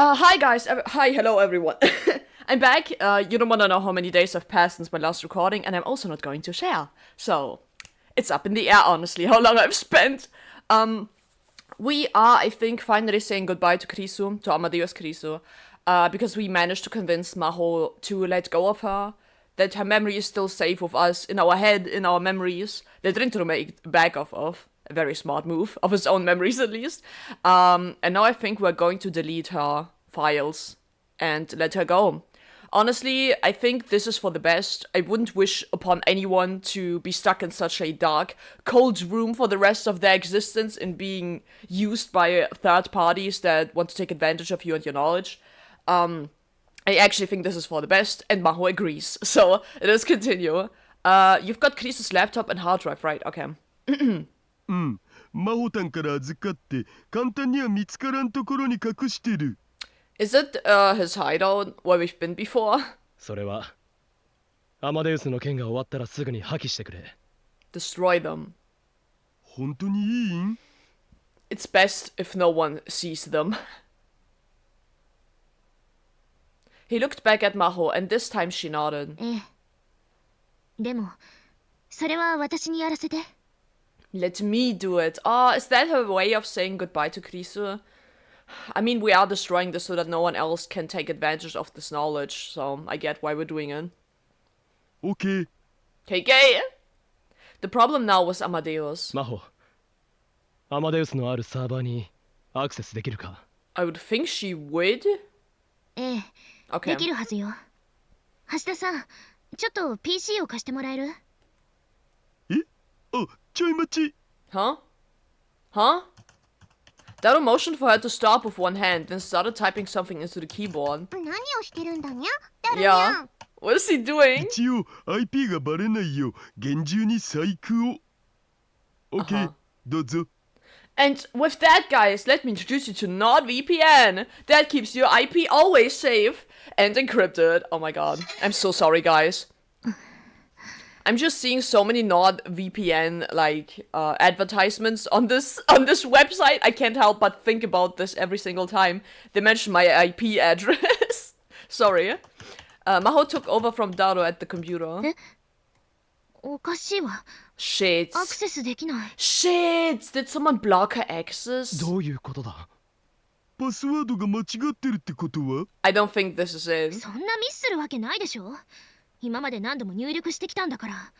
Hi guys, hello everyone. I'm back. You don't want to know how many days have passed since my last recording, and I'm also not going to share. So, it's up in the air, honestly, how long I've spent. We are, I think, finally saying goodbye to Krisu, to Amadeus Krisu, because we managed to convince Maho to let go of her, that her memory is still safe with us, in our head, in our memories, that Rintaro made a back off of. A very smart move, of his own memories at least. And now I think we're going to delete her files and let her go. Honestly, I think this is for the best. I wouldn't wish upon anyone to be stuck in such a dark, cold room for the rest of their existence and being used by third parties that want to take advantage of you and your knowledge. I actually think this is for the best, and Maho agrees. So, let's continue. You've got Krisu's laptop and hard drive, right? Okay. うん、マホタンから預かって簡単には見つからんところに隠してる。Is it his hideout where we've been before? それはアマデウスの件が終わったらすぐに破棄してくれ。Destroy them. 本当にいいん？ It's best if no one sees them. He looked back at Maho and this time she nodded. ええ。でも、それは私にやらせて。Let me do it. Oh, is that her way of saying goodbye to Krisu? I mean, we are destroying this so that no one else can take advantage of this knowledge, so I get why we're doing it. OK。KK! The problem now was Amadeus. マホ、アマデウスのあるサーバーにアクセスできるか？ I would think she would? ええ、Okay. できるはずよ。橋田さん、ちょっと PC を貸してもらえる？え？あ、ちょい待ち。Huh? Huh? Dado motioned for her to stop with one hand, then started typing something into the keyboard. 何をしてるんだにゃ？ダルニ Yeah. What is he doing? 一応 IP がバレないよう厳重に細工を。OK、どうぞ。And with that, guys, let me introduce you to NordVPN. That keeps your IP always safe and encrypted. Oh my god. I'm so sorry, guys. I'm just seeing so many NordVPN advertisements on this website. I can't help but think about this every single time they mention my IP address. Sorry. Maho took over from Dado at the computer. おかしいわ。 Shit. アクセスできない。Shit. Did someone block her access? どういうことだ？パスワードが間違ってるってことは？ I don't think this is it. そんなミスするわけないでしょ。今まで何度も入力してきたんだから。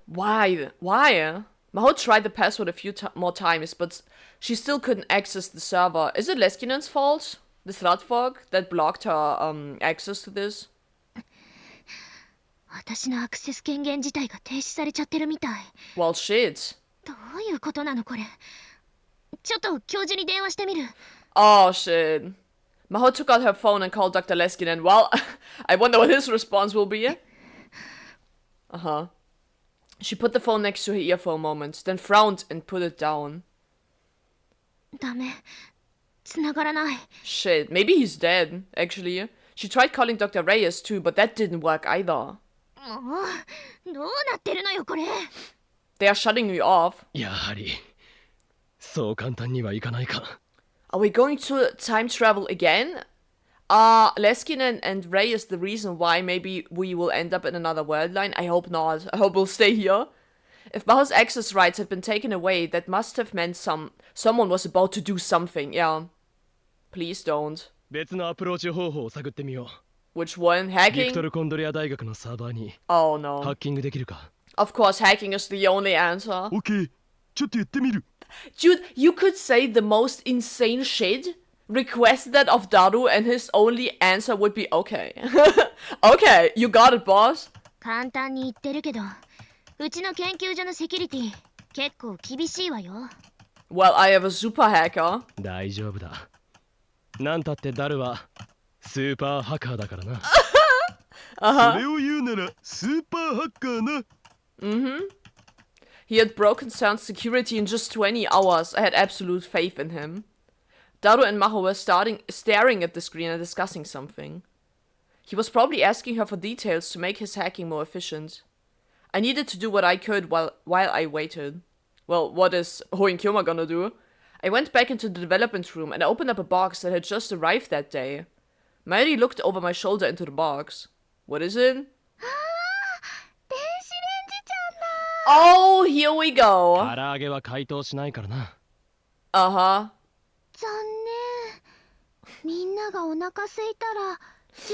Why? Why? Maho tried the password a few more times, but she still couldn't access the server. Is it Leskinen's fault? The Slutfog that blocked her access to this? 私のアクセス権限自体が停止されちゃってるみたい。Well, shit. どういうことなのこれ。ちょっと教授に電話してみる。Oh, shit. Maho took out her phone and called Dr. Leskinen. Well, I wonder what his response will be. Uh-huh. She put the phone next to her ear for a moment, then frowned and put it down. ダメ。繋がらない。 Shit, maybe he's dead, actually. She tried calling Dr. Reyes too, but that didn't work either. もう、どうなってるのよこれ。They are shutting you off. やはりそう簡単にはいかないか。Are we going to time travel again? Leskinen and Ray is the reason why maybe we will end up in another world line? I hope not. I hope we'll stay here. If Maho's access rights had been taken away, that must have meant someone was about to do something, yeah. Please don't. 別のアプローチ方法を探ってみよう。 Which one? ビク Hacking? トル・コンドリア大学のサーバーに Oh ハッ no. キングできるか？ Of course, hacking is the only answer. OK、ちょっとやってみる。Dude, you could say the most insane shit, request that of Daru, and his only answer would be okay. Okay, you got it, boss. 簡単に言ってるけど、うちの研究所のセキュリティ結構厳しいわよ。Well, I have a super hacker. 大丈夫だ。なんたってダルはスーパーハッカーだからな。それを言うならスーパーハッカーな。He had broken Sound's security in just 20 hours. I had absolute faith in him. Daru and Maho were staring at the screen and discussing something. He was probably asking her for details to make his hacking more efficient. I needed to do what I could while I waited. Well, what is Hoin Kyoma gonna do? I went back into the development room and opened up a box that had just arrived that day. Mayuri looked over my shoulder into the box. What is it? 電子レンジちゃんだ Oh, here we go. 唐揚げは解凍しないからな。 Uh-huh. 残念みんながお腹空いたらジューシー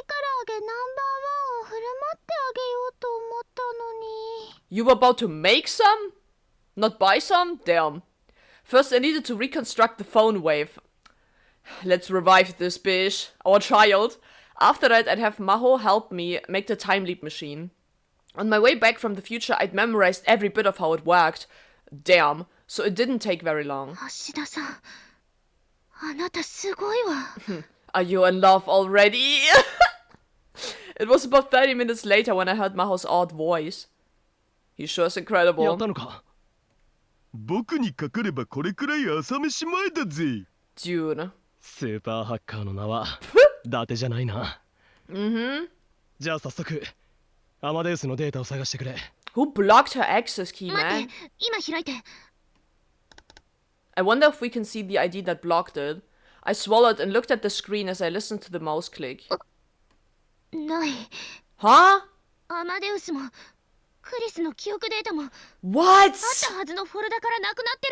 唐揚げナンバーワンを振る舞ってあげようと思ったのに You were about to make some? Not buy some? Damn. First, I needed to reconstruct the phone wave. Let's revive this bitch, our child. After that, I'd have Maho help me make the time leap machine. On my way back from the future, I'd memorized every bit of how it worked. Damn. So it didn't take very long. 橋田さんあなたすごいわ Are you in love already? It was about 30 minutes later when I heard Maho's odd voice. He sure is やっ incredible. たのか。僕にかかればこれくらい朝飯前だぜ。 Dude. スーパーハッカーの名は伊達じゃないな。Mm-hmm. じゃあ早速アマデウスのデータを探してくれ。 Who blocked her access key, 待 man? って今開いて I wonder if we can see the ID that blocked it. I swallowed and looked at the screen as I listened to the mouse click. ない Huh? アマデウスもクリスの記憶データもあっ What? たはずのフォルダからなくなって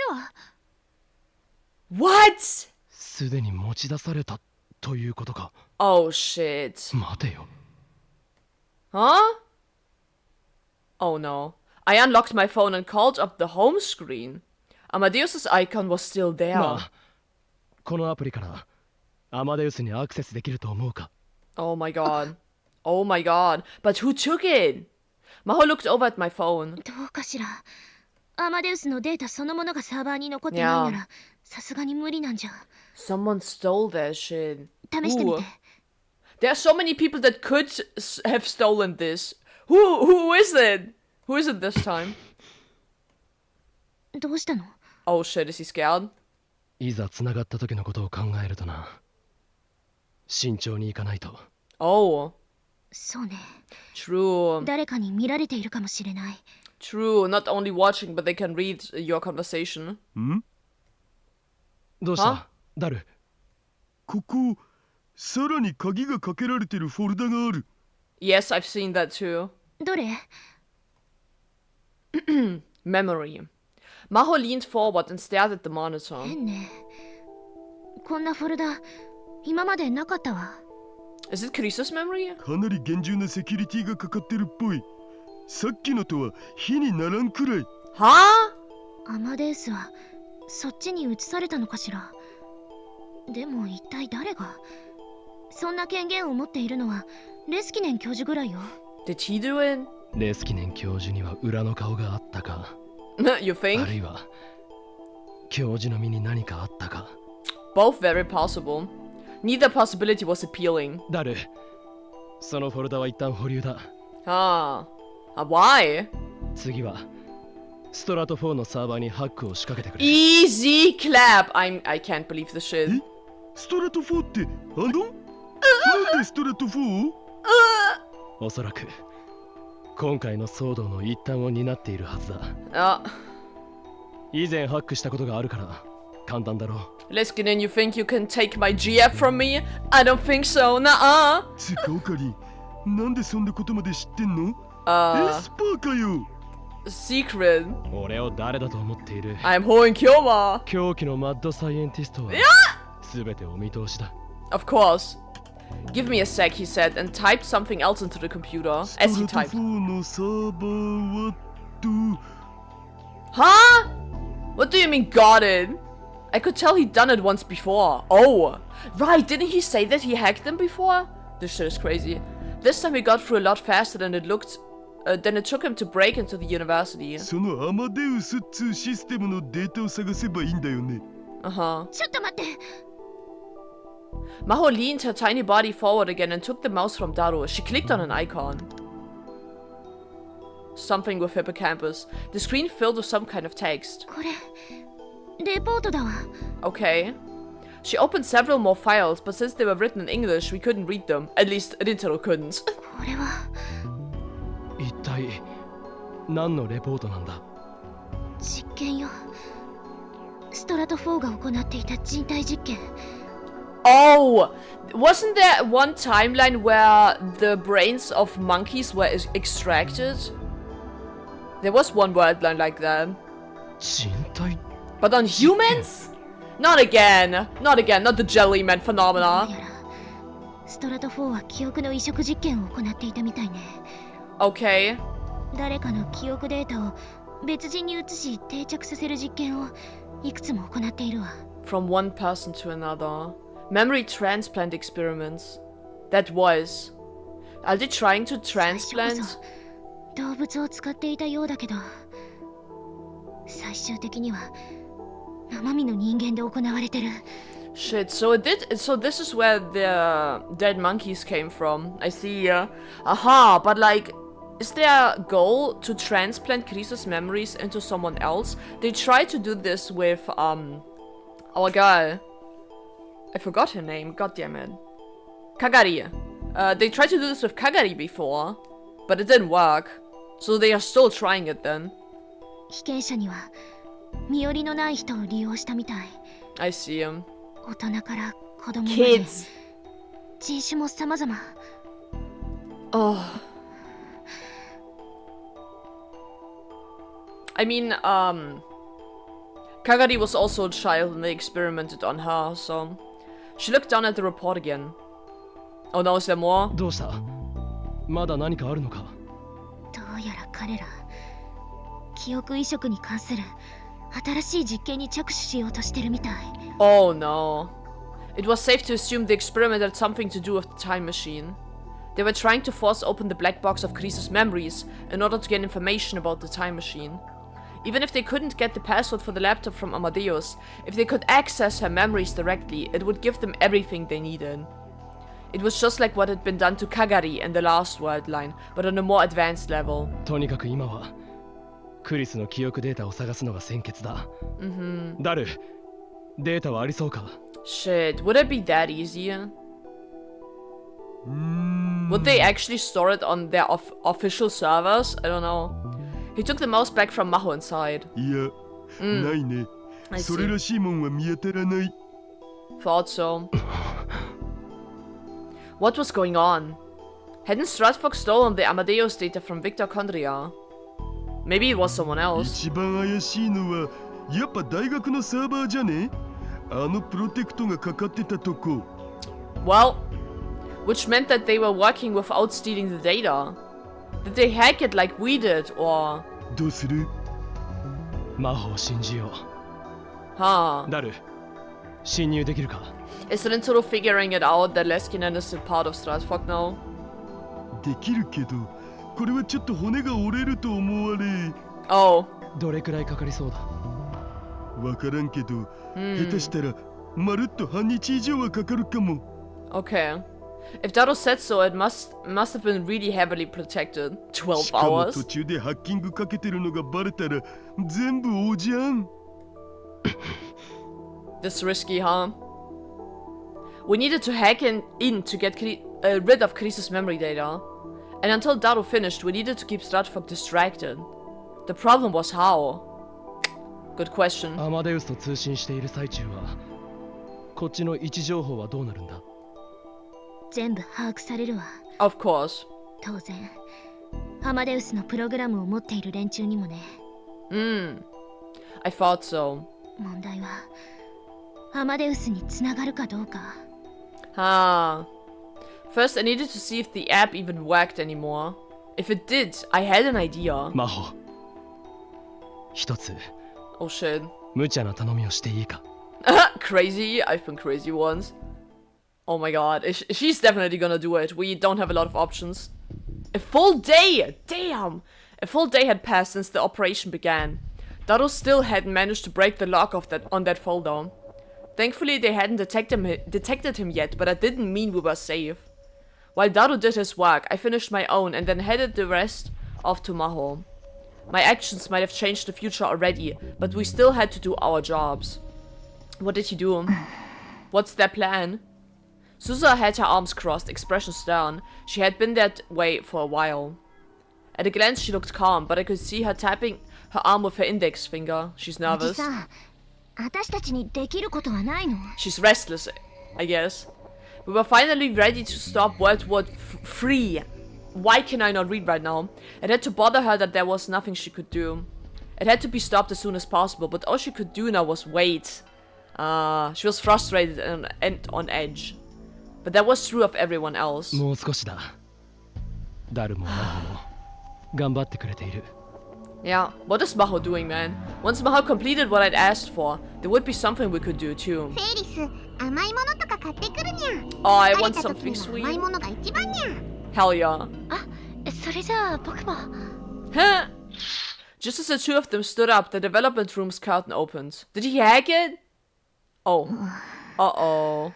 るわ What? すでに持ち出されたということか。 Oh shit. 待てよ。 Huh? Oh no. I unlocked my phone and called up the home screen. Amadeus's icon was still there. まあこのアプリからアマデウスにアクセスできると思うか。 Oh my god. Oh my god. But who took it? Maho looked over at my phone. どうかしらアマデウスのデータそのものがサーバーに残ってないならさすがに無理なんじゃ Someone stole their shit. 試してみて Who? There are so many people that could have stolen this. Who is it? Who is it this time? どうしたの Oh shit, is he scared? いざ繋がった時のことを考えるとな。慎重にいかないと。 Oh, そうね true. 誰かに見られているかもしれない True. Not only watching, but they can read your conversation. んどうしたあダル。ここさらに鍵がかけられてるフォルダがある。 Yes, I've seen that too. どれ Memory. Maho leaned forward and stared at the monitor. 変ねこんなフォルダ今までなかったわ Is it Chris's memory? かなり厳重なセキュリティがかかってるっぽい。さっきのとは比にならんくらい。 Huh? アマデウスはそっちに移されたのかしらでも一体誰がそんな権限を持っているのはレスキネン教授ぐらいよ Did he do it? レスキネン教授には裏の顔があったか。 You あ think? るいは教授の身に何かあったか。 Both very possible. Neither possibility was appealing. ダル、そのフォルダは一旦保留だ。 Why? 次はストラト4のサーバーにハックを仕掛けてくれ。 Easy clap. I can't believe this shit. えストラト4ってあのなんでストラト 4? おそらく今回の騒動の一端を担っているはずだ。 以前ハックしたことがあるから簡単だろう。 Leskinen, you think you can take my GF from me? I don't think so. Nuh-uh. つかオカリなんでそんなことまで知ってんのエスパーかよ。 Secret. 俺を誰だと思っている。 I'm Hoen Kyoma. 狂気のマッドサイエンティストは全てお見通しだ。 Of course. Give me a sec, he said, and typed something else into the computer ス as ト he ラト typed. 4のサーバーはと Huh? What do you mean got it? I could tell he'd done it once before. Oh, right, didn't he say that he hacked them before? This shit is crazy. This time he got through a lot faster than it took him to break into the university. そのアマデウスっつうシステムのデータを探せばいいんだよね。 Uh-huh. ちょっと待って Maho leaned her tiny body forward again and took the mouse from Daru. She clicked on an icon. Something with hippocampus. The screen filled with some kind of text. これレポートだわ Okay. She opened several more files, but since they were written in English, we couldn't read them. At least, Rintaro couldn't. これは一体何のレポートなんだ。実験よストラト4が行っていた人体実験。 Oh, wasn't there one timeline where the brains of monkeys were extracted? There was one worldline like that. 人体 But on humans? Not again. Not again. Not the jellyman ど phenomena. うやらストラト4は記憶の移植実験を行っていたみたいね。 Okay. 誰かの記憶データを別人に移し定着させる実験をいくつも行っているわ。 From one person to another. Memory transplant experiments. That was. Are they trying to 最初こ transplant? そ動物を使っていたようだけど、最終的には生身の人間で行われてる。 Shit, so it did. So this is where the dead monkeys came from. I see. Aha, but like, is their goal to transplant Krisa's memories into someone else? They tried to do this with our guy. I forgot her name. God damn it. Kagari. They tried to do this with Kagari before, but it didn't work. So they are still trying it then. 被験者には身寄りのない人を利用したみたい。 I see him. 大人から子供まで Kids. 人種も様々。 Oh. I mean, Kagari was also a child and they experimented on her, so... She looked down at the report again. Oh no, is there more? どうしたまだ何かあるのかどうやら彼ら記憶移植に関する新しい実験に着手しようとしてるみたい。 Oh no. It was safe to assume the experiment had something to do with the time machine. They were trying to force open the black box of Krisa's memories in order to get information about the time machine. Even if they couldn't get the password for the laptop from Amadeus, if they could access her memories directly, it would give them everything they needed. It was just like what had been done to Kagari in the last world line, but on a more advanced level. とにかく今はクリスの記憶データを探すのが先決だ。ダル、データはありそうか Shit, would it be that easy? Would they actually store it on their official servers? I don't know. He took the mouse back from Maho inside. いや、ないね。 I それ see. らしいもんは見当たらない。 Thought so. What was going on? Hadn't Stratford stolen the Amadeus data from Victor Condria? Maybe it was someone else. 一番怪しいのはやっぱ大学のサーバーじゃね？あのプロテクトがかかってたとこ。 Well, which meant that they were working without stealing the data. Did they hack it like we did, or... どうする？魔法を信じよ Huh. う。ダル、侵入できるか Is Rintaro figuring it out that Leskinen is a part of Stratford now? できるけど、これはちょっと骨が折れると思われ。Oh. どれくらいかかりそうだわからんけど、下手したらまるっと半日以上はかかるかも。 Okay. If Dado said so, it must have been really heavily protected. 12しかも hours? 途中でハッキングかけてるのがバレたら全部おじゃん。This risky, huh? We needed to hack in to get rid of Krisa's memory data. And until Dado finished, we needed to keep Stratford distracted. The problem was how? Good question. アマデウスと通信している最中はこっちの位置情報はどうなるんだ全部把握されるわ。 Of course. 当然アマデウスのプログラムを持っている連中にもね。 I thought so. 問題はアマデウスにつながるかどうか。 Ah. First, I needed to see if the app even worked anymore. If it did, I had an idea. 魔法一つ Oh shit. 無茶な頼みをしていいか Crazy? I've been crazy once. Oh my god. She's definitely gonna do it. We don't have a lot of options. A full day! Damn! A full day had passed since the operation began. Dado still hadn't managed to break the lock of on that folder. Thankfully, they hadn't detected him yet, but that didn't mean we were safe. While Dado did his work, I finished my own and then headed the rest off to Maho. My actions might have changed the future already, but we still had to do our jobs. What did he do? What's their plan? Susa had her arms crossed, expression stern. She had been that way for a while. At a glance, she looked calm, but I could see her tapping her arm with her index finger. She's おじ nervous. さん、私たちにできることはないの？ She's restless, I guess. We were finally ready to stop World War III. Why can I not read right now? It had to bother her that there was nothing she could do. It had to be stopped as soon as possible, but all she could do now was wait. She was frustrated and on edge. But that was true of everyone else. もう少しだ。ダルもマホも頑張ってくれている。Yeah, what is Maho doing, man? Once Maho completed what I'd asked for, there would be something we could do too. フェリス、甘いものとか買ってくるにゃ。 Oh, I 疲 want れた something 時には sweet. 甘いものが一番にゃ。 Hell yeah. あ、それじゃあ僕も。 Huh? Just as the two of them stood up, the development room's curtain opened. Did he hack it? Oh. Uh-oh.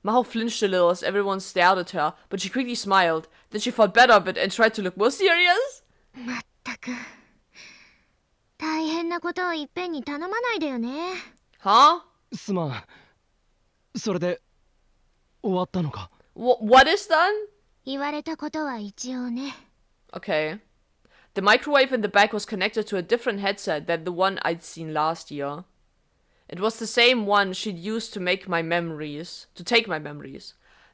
Maho flinched a little as everyone stared at her, but she quickly smiled. Then she thought better of it and tried to look more serious. まったく。大変なことをいっぺんに頼まないでよね。Huh? すまん。それで終わったのか？ What is done? 言われたことは一応ね。 Okay. The microwave in the back was connected to a different headset than the one I'd seen last year. It was the same one she'd used to take my memories.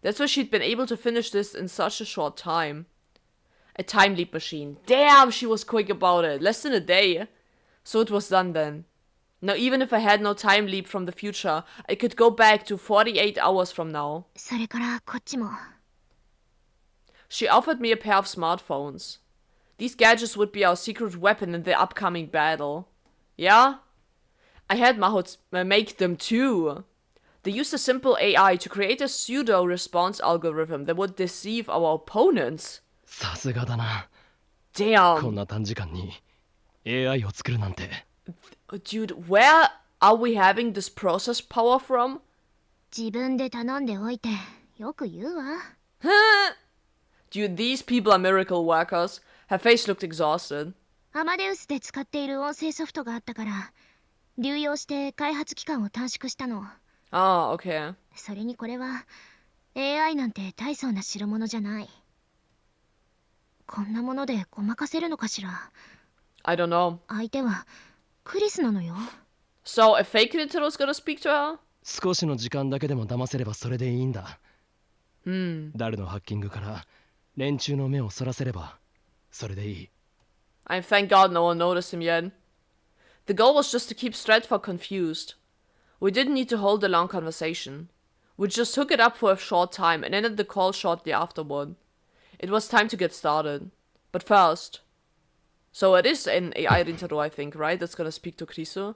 That's why she'd been able to finish this in such a short time. A time leap machine. Damn, she was quick about it. Less than a day. So it was done then. Now, even if I had no time leap from the future, I could go back to 48 hours from now. それからこっちも。 She offered me a pair of smartphones. These gadgets would be our secret weapon in the upcoming battle. Yeah? I had Maho make them too. They used a simple AI to create a pseudo-response algorithm that would deceive our opponents. さすがだな。こん Damn. な短時間に AI を作るなんて。Dude, where are we having this process power from? 自分で頼んでおいてよく言うわ。 Dude, these people are miracle workers. Her face looked exhausted. アマデウスで使っている音声ソフトがあったから流用して開発期間を短縮したの。 Ah, okay. それにこれは AI なんて大層な代物じゃない。こんなものでごまかせるのかしら。 I don't know. 相手はクリスなのよ。 So, a fake Nintendo's gonna speak to her? 少しの時間だけでも騙せればそれでいいんだ。Hmm. ダルのハッキングから連中の目をそらせればそれでいい。I thank God no one noticed him yet. The goal was just to keep Stratford confused. We didn't need to hold a long conversation. We'd just hook it up for a short time and ended the call shortly afterward. It was time to get started. But first... So it is an AI Rintaro, I think, right? That's gonna speak to Kriso.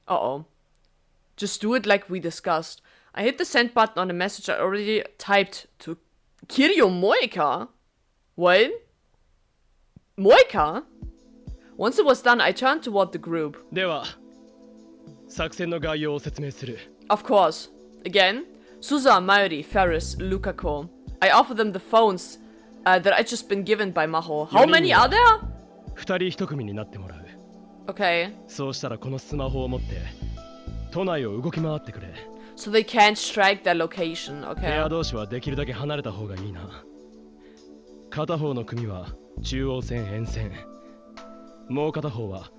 Uh-oh. Just do it like we discussed. I hit the send button on a message I already typed to Kiryu Moika. What? Moika? Once it was done, I turned toward the group. では作戦の概要を説明する。 Of course. Again, Suza, Mayuri, Ferris, Lukako. I offer them the phones that I'd just been given by Maho. How many are there? 二人一組になってもらう。 Okay. そうしたらこのスマホを持って都内を動き回ってくれ。 So they can't strike their location, ペア okay. 同士はできるだけ離れた方がいいな。片方の組は中央線沿線、もう片方は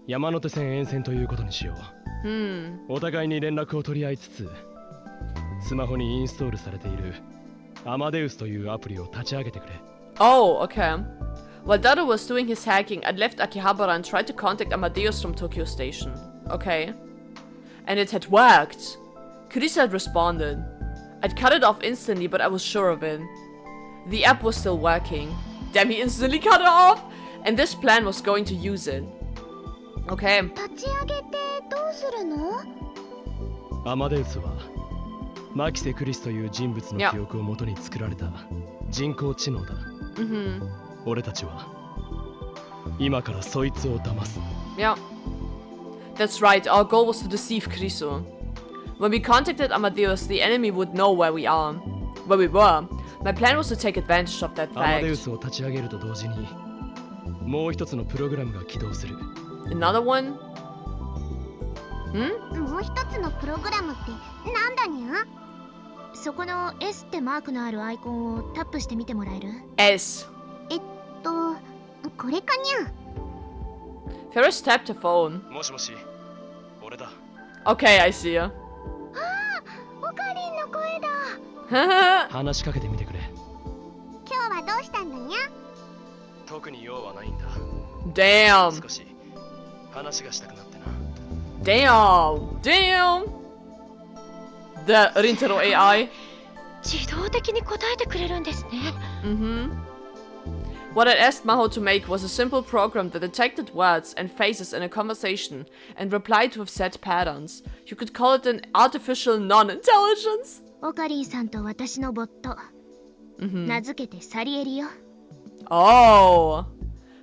山手線沿線ということにしよう。お互いに連絡を取り合いつつ、スマホにインストールされているアマデウスというアプリを立ち上げてくれ。 Oh, okay. While Dado was doing his hacking, I'd left Akihabara and tried to contact Amadeus from Tokyo Station. Okay. And it had worked. Kurisa had responded. I'd cut it off instantly, but I was sure of it. The app was still working. Damn, he instantly cut it off! And this plan was going to use it. Okay. 立ち上げてどうするの？アマデウスはマキセ・クリスという人物の記憶をもとに作られた人工知能だ。俺たちは今からそいつを騙す。 Yeah. That's right, our goal was to deceive Kriso. When we contacted Amadeus, the enemy would know where we were. My plan was to take advantage of that アマデウ fact. スを立ち上げると同時にもう一つのプログラムが起動する。 Another one? もう一つのプログラムってなんだにゃ？そこの S ってマークのあるアイコンをタップしてみてもらえる？ S. これかにゃ？ Ferris tapped her phone. もしもし、俺だ。 Okay, I see. オカリンの声だ。話しかけてみてくれ。今日はどうしたんだにゃ。特に用はないんだ。 Damn. 少し話がしたくなってな。 Damn. The Rintaro AI. 自動的に答えてくれるんですね。What I asked Maho to make was a simple program that detected words and faces in a conversation and replied with set patterns. You could call it an artificial non-intelligence. オカリンさんと私のボット、名付けてサリエリよ。 Oh.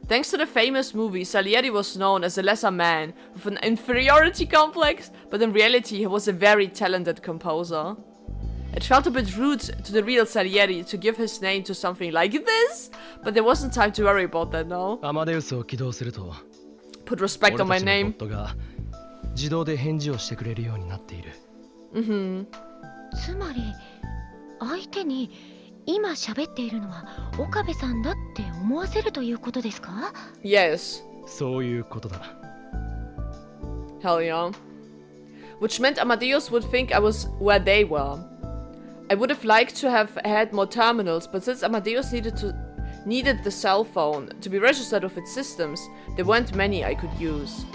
Thanks to the famous movie, Salieri was known as a lesser man with an inferiority complex, but in reality he was a very talented composer. It felt a bit rude to the real Salieri to give his name to something like this, but there wasn't time to worry about that now. アマデウスを起動すると、 Put respect on 俺 my たちのボ name. ットが自動で返事をしてくれるようになっている。つまり相手に今喋っているのは岡部さんだって思わせるということですか？ Yes. そういうことだ。 Hell yeah. Which meant Amadeus would think I was where they were. I would have liked to have had more terminals, but since Amadeus needed the cell phone to be registered with its systems, there weren't many I could use.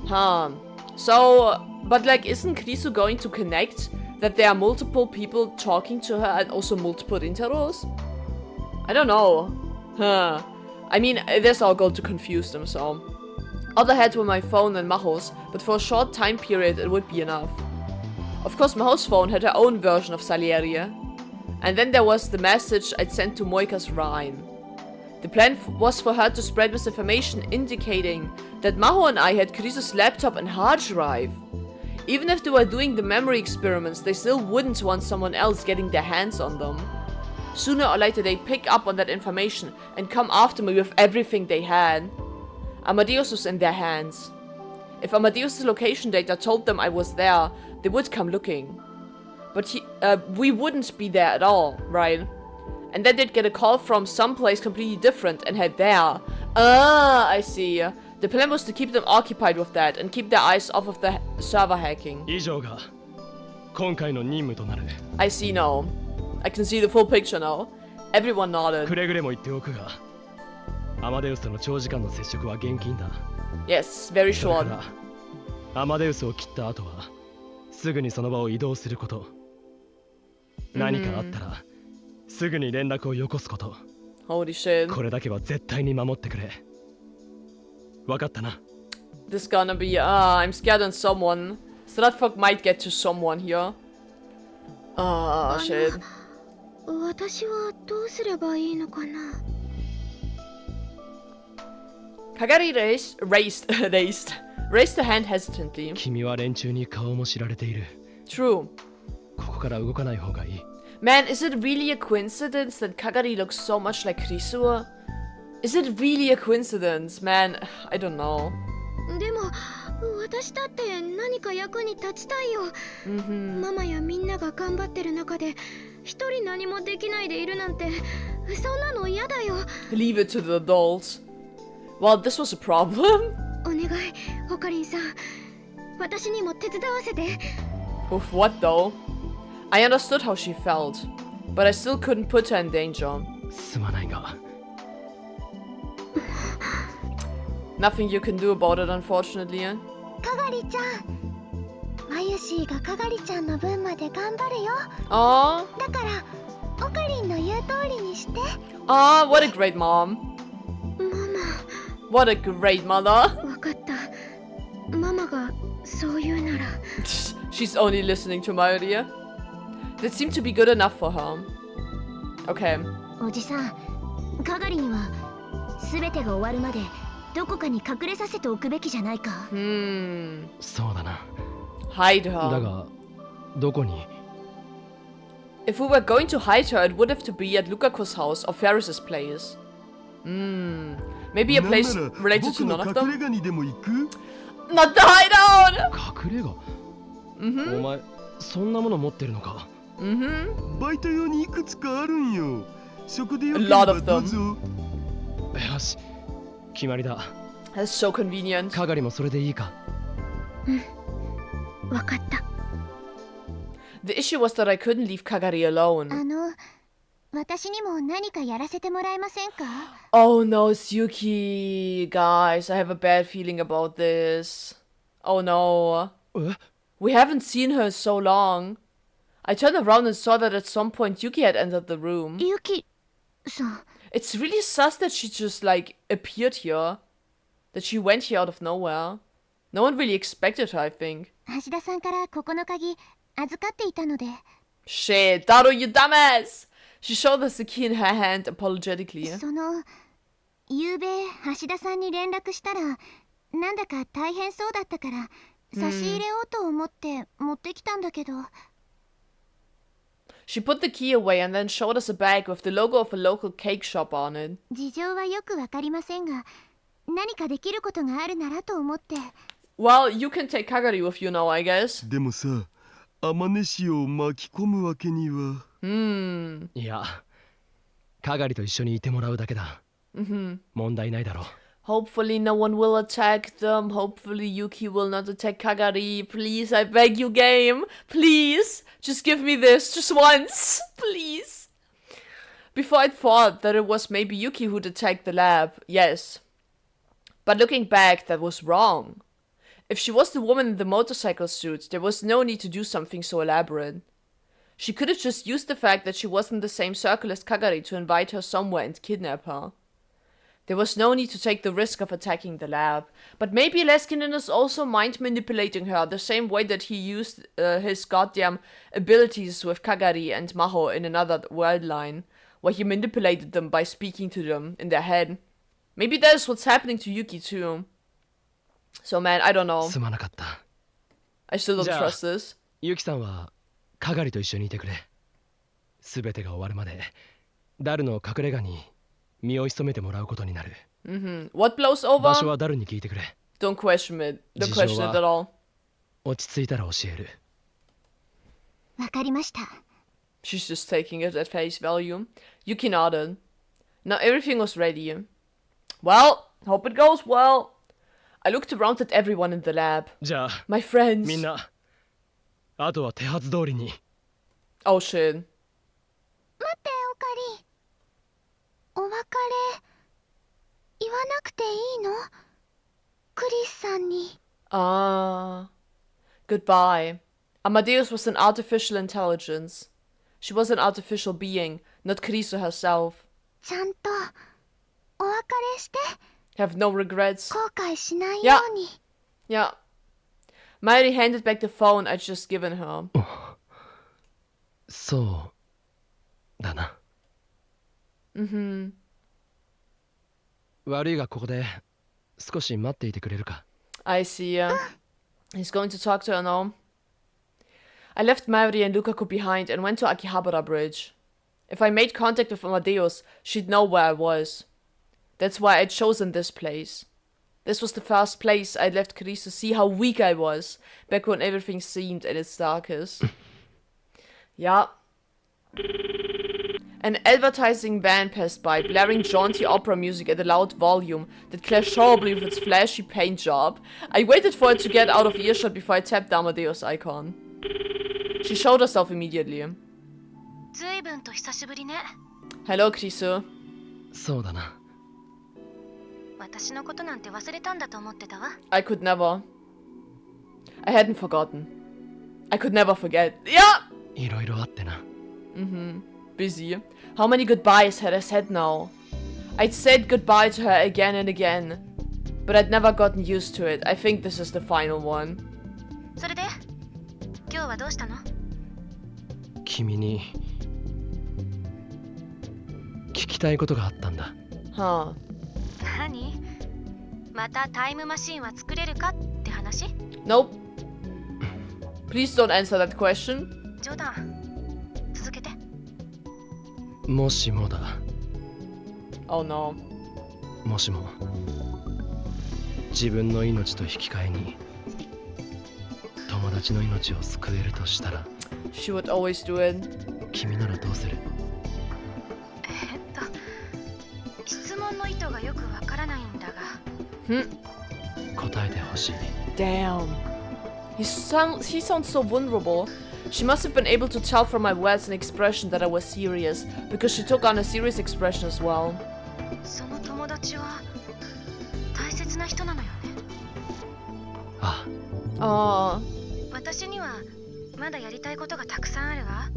Huh. So, but like, isn't Krisu going to connect that there are multiple people talking to her and also multiple Rintaros? I don't know. Huh. I mean, this all going to confuse them, so. All I had were my phone and Maho's, but for a short time period it would be enough. Of course, Maho's phone had her own version of Salieri. And then there was the message I'd sent to Moika's Rhine. The plan was for her to spread misinformation indicating that Maho and I had Krisu's laptop and hard drive. Even if they were doing the memory experiments, they still wouldn't want someone else getting their hands on them. Sooner or later they'd pick up on that information and come after me with everything they had. Amadeus was in their hands. If Amadeus' location data told them I was there, they would come looking. But we wouldn't be there at all, right? And then they'd get a call from someplace completely different and head there. Ah, I see. The plan was to keep them occupied with that and keep their eyes off of the server hacking. 以上が今回の任務となる。 I see now. I can see the full picture now. Everyone く nodded. れぐれも言っておくが、アマデウスとの長時間の接触は厳禁だ。 Yes, very それか short. らアマデウスを切った後はすぐにその場を移動すること。何かあったらすぐに連絡をよこすこと。 Holy shit. これだけは絶対に守ってくれ。わかったな。 This gonna be, I'm scared on someone. So that fuck might get to someone here. Ah, shit. 私はどうすればいいのかな。 Kagari raised a hand hesitantly. 君は連中に顔も知られている。 True. ここから動かない方がいい。 Man, is it really a coincidence that Kagari looks so much like Risua? Is it really a coincidence, man? I don't know. でも私だって何か役に立ちたいよ。ママやみんなが頑張ってる中で一人何もできないでいるなんてそんなの嫌だよ。 Leave it to the adults. Well, this was a problem. お願い、オカリンさん。私にも手伝わせて。 With what though? I understood how she felt, but I still couldn't put her in danger. すまないが。 Nothing you can do about it, unfortunately. かがりちゃん。マユシーがかがりちゃんの分まで頑張るよ。 Aw. だからオカリンの言う通りにして。 Aw, what a great mom. マ What a great mother. マ、わかった。ママがそう言うなら。She's only listening to my idea. That seemed to be good enough for her. Okay. おじさん、かがりには全てが終わるまでどこかに隠れさせておくべきじゃないか。そうだな。 Hide だ her. がどこに？ If we were going to hide her, it would have to be at Lukaku's house or Ferris's place. Maybe a なん place なら related to 僕 none の of 隠 them? れ家にでも行く？ Not the hideout! 隠れ家？お前そんなもの持ってるのか？バイト用にいくつかあるんよ。そこでよけ A れ lot ば of どう them. ぞ。よし、決まりだ。 That's so convenient. かがりもそれでいいか？わかった。 The issue was that I couldn't leave Kagari alone. 私にも何かやらせてもらえませんか？ Oh no, Yuki. Guys, I have a bad feeling about this. Oh no. え We haven't seen her so long. I turned around and saw that at some point Yuki had entered the room. ユキさん。 It's really sus that she just like appeared here. That she went here out of nowhere. No one really expected her, I think. 橋田さんからここの鍵預かっていたので。 Shit, Daro, you dumbass! She showed us the key in her hand apologetically. 夕べ橋田さんに連絡したらなんだか大変そうだったから差し入れようと思って持ってきたんだけど。 She put the key away and then showed us a bag with the logo of a local cake shop on it. 事情はよくわかりませんが何かできることがあるならと思って。 Well, you can take Kagari with you now, I guess. でもさ、天音氏を巻き込むわけには。いや、かがりと一緒にいてもらうだけだ。問題ないだろう。 Hopefully no one will attack them. Hopefully Yuki will not attack Kagari. Please, I beg you, game. Please, just give me this. Just once. Please. Before I thought that it was maybe Yuki who'd attacked the lab. Yes. But looking back, that was wrong. If she was the woman in the motorcycle suit, there was no need to do something so elaborate. She could have just used the fact that she was in the same circle as Kagari to invite her somewhere and kidnap her. There was no need to take the risk of attacking the lab. But maybe Leskinen is also mind manipulating her the same way that he used his goddamn abilities with Kagari and Maho in another world line, where he manipulated them by speaking to them in their head. Maybe that is what's happening to Yuki too. So man, I don't know. すまなかった。 I still don't じゃあ trust this. ゆきさんはかがりと一緒にいてくれ。すべてが終わるまでダルの隠れ家に身を潜めてもらうことになる。What blows 場所 over? はダルに聞いてくれ。 Don't question it. Don't 事情 question it at は all. 落ち着いたら教える。わかりました。 She's just taking it at face value. Yuki nodded. Now everything was ready. Well, hope it goes well. I looked around at everyone in the lab. じゃあ My friends. みんなあとは手はず通りに。 Oh shit. 待っておかり。お別れ言わなくていいの？クリスさんに。 Ah. Goodbye. Amadeus was an artificial intelligence. She was an artificial being, not Kriso herself. ちゃんとお別れして。 Have no regrets. 後悔しないように。 Yeah. Miley handed back the phone I'd just given her. そうだな。悪いがここで少し待っていてくれるか。 I see. He's going to talk to her now. I left Mairi and Lukaku behind and went to Akihabara Bridge. If I made contact with Amadeus, she'd know where I was. That's why I'd chosen this place. This was the first place I'd left Chris to see how weak I was, back when everything seemed at its darkest. Yeah. An advertising van passed by, blaring jaunty opera music at a loud volume that clashed horribly with its flashy paint job. I waited for it to get out of earshot before I tapped the Amadeus icon. She showed herself immediately. ずいぶんと久しぶりね。 Hello, Krisu. そうだな。私のことなんて忘れたんだと思ってたわ。 I could never. I hadn't forgotten. I could never forget. Yeah! いろいろあってな。Busy. How many goodbyes had I said now? I'd said goodbye to her again and again. But I'd never gotten used to it. I think this is the final one. それで今日はどうしたの？君に聞きたいことがあったんだ。 Huh. 何？またタイムマシンは作れるかって話？ Nope. Please don't answer that question. 冗談。続けて。もしもだ。 Oh no. もしも自分の命と引き換えに友達の命を救えるとしたら She would always do it. 君ならどうする？質問の意図がよくわからないんだが。答えてほしい。 Damn. He sounds so vulnerable. She must have been able to tell from my words and expression that I was serious, because she took on a serious expression as well. その友達は大切な人なのよね。あ Oh. 私にはまだやりたいことがたくさんあるわ。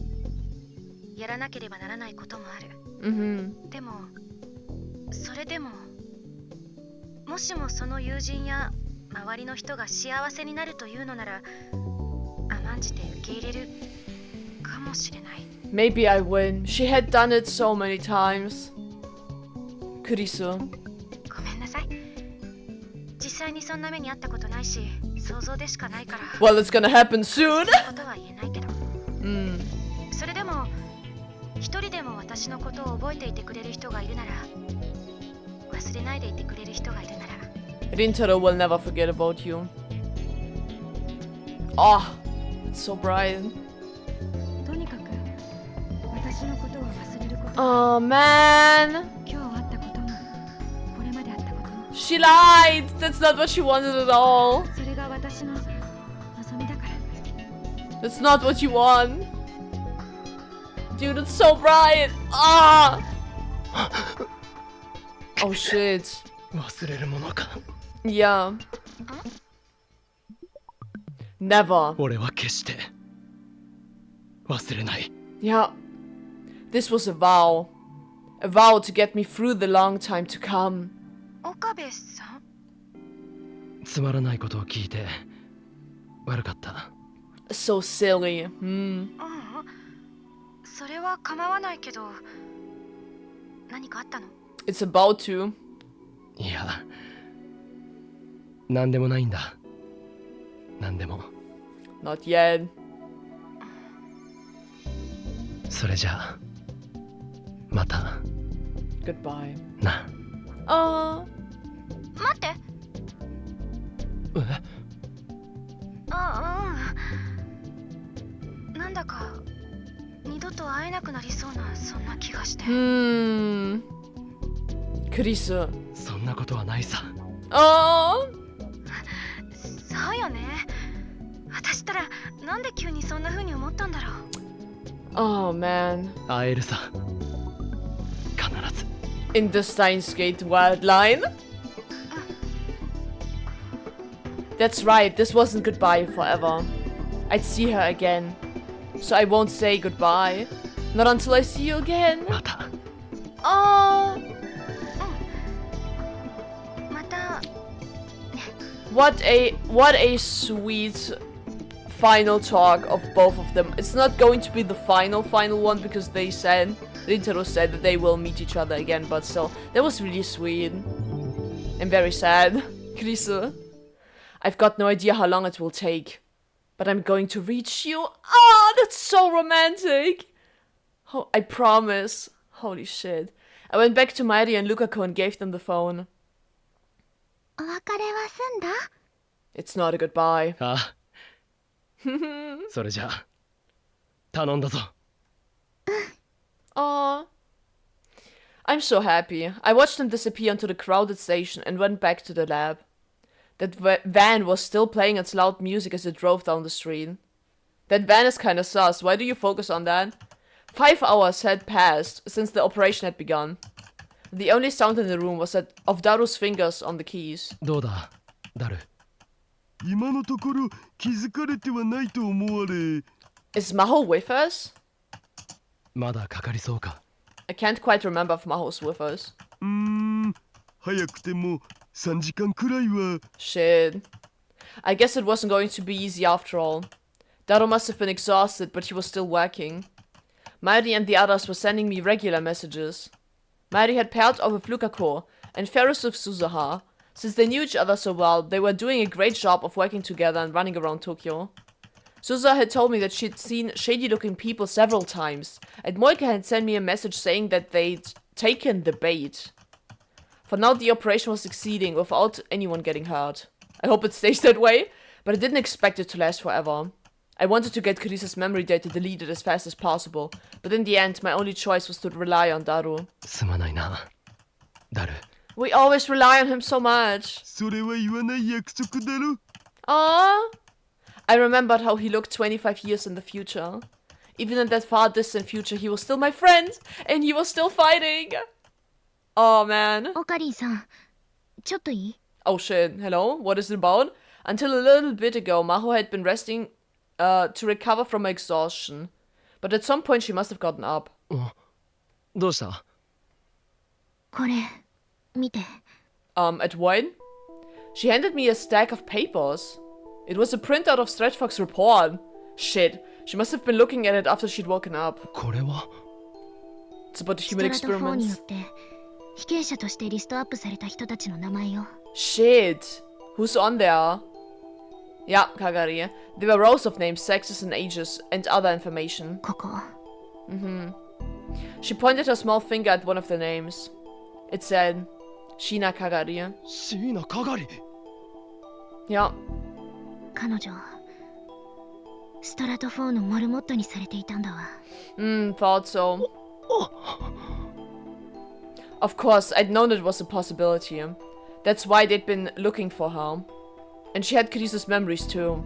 やらなければならないこともある。Mhm. でも、それでも、もしもその友人や周りの人が幸せになるというのなら、甘んじて受け入れるかもしれない。Maybe I win. She had done it so many times. Kurisu. ごめんなさい。実際にそんな目にあったことないし、想像でしかないから。Well, it's gonna happen soon. ことは言えないけど。Mm. それでも、一人でも私のことを覚えていてくれる人がいるなら、忘れないでいてくれる人がいるなら。Rintaro will never forget about you. Oh, it's so bright. とにかく、私のことは忘れること。Oh man. 今日あったことも、これまであったことも。She lied. That's not what she wanted at all. それが私の望みだから。That's not what you want. Dude, it's so bright. Ah. Oh shit. 忘れるものか Yeah. Never. 俺は決して忘れない Yeah. This was a vow. A vow to get me through the long time to come. 岡部さん？つまらないことを聞いて悪かった So silly. それは構わないけど、何かあったの？ It's about to. いや何でもないんだ何でも Not yet. それじゃあまた Goodbye. な 待って。えなんだか二度と会えなくなりそうな、そんな気がして。Kurisu. そんなことはないさ そうよね。私ったらなんで急にそんな風に思ったんだろう。Oh man. 会えるさ必ず In the Steins Gate wildline. That's right, this wasn't goodbye forever. I'd see her again. So I won't say goodbye. Not until I see you again. また Oh. また。 What a sweet final talk of both of them. It's not going to be the final one because Rintaro said that they will meet each other again, but still, that was really sweet. And very sad. Kurisu. I've got no idea how long it will take, but I'm going to reach you. Ah, that's so romantic. Oh, I promise. Holy shit. I went back to Mairi and Lukaku and gave them the phone. お別れは済んだ？ It's not a goodbye. あそれじゃあ頼んだぞ Aww. I'm so happy. I watched them disappear into the crowded station and went back to the lab. That van was still playing its loud music as it drove down the street. That van is kinda sus. Why do you focus on that? 5 hours had passed since the operation had begun. The only sound in the room was that of Daru's fingers on the keys. どうだダル今のところ気づかれてはないと思われ Is Maho with us? まだかかりそうか I can't quite remember if Maho's with us. 早くても3時間くらいは Shit. I guess it wasn't going to be easy after all. Daru must have been exhausted, but he was still working. Mairi and the others were sending me regular messages. Mairi had paired off with Lukaku and Ferris with Suzuha. Since they knew each other so well, they were doing a great job of working together and running around Tokyo. Suzuha had told me that she'd seen shady-looking people several times, and Moika had sent me a message saying that they'd taken the bait. For now, the operation was succeeding without anyone getting hurt. I hope it stays that way, but I didn't expect it to last forever. I wanted to get Kurisa's memory data deleted as fast as possible, but in the end, my only choice was to rely on Daru. すまないなダル We always rely on him so much. それは言わない約束だろ Aww. I remembered how he looked 25 years in the future. Even in that far distant future, he was still my friend, and he was still fighting. Oh man. オカリンさん、ちょっといい？ Oh shit, hello? What is it about? Until a little bit ago, Maho had been resting to recover from her exhaustion. But at some point she must have gotten up. どうした？これ、見て。At what? She handed me a stack of papers. It was a printout of Stretchfox's report. Shit, she must have been looking at it after she'd woken up. これは It's about the ス human トラト4によ experiments. って被験者としてリストアップされた人たちの名前よ。 Shit. Who's on there? Yeah, Kagari. There were rows of names, sexes and ages, and other information. ここ。 She pointed her small finger at one of the names. It said, Shina Kagari. 椎名かがり。 Yeah. 彼女、ストラト4のモルモットにされていたんだわ。Thought so. Of course, I'd known it was a possibility. That's why they'd been looking for her. And she had Krise's memories too.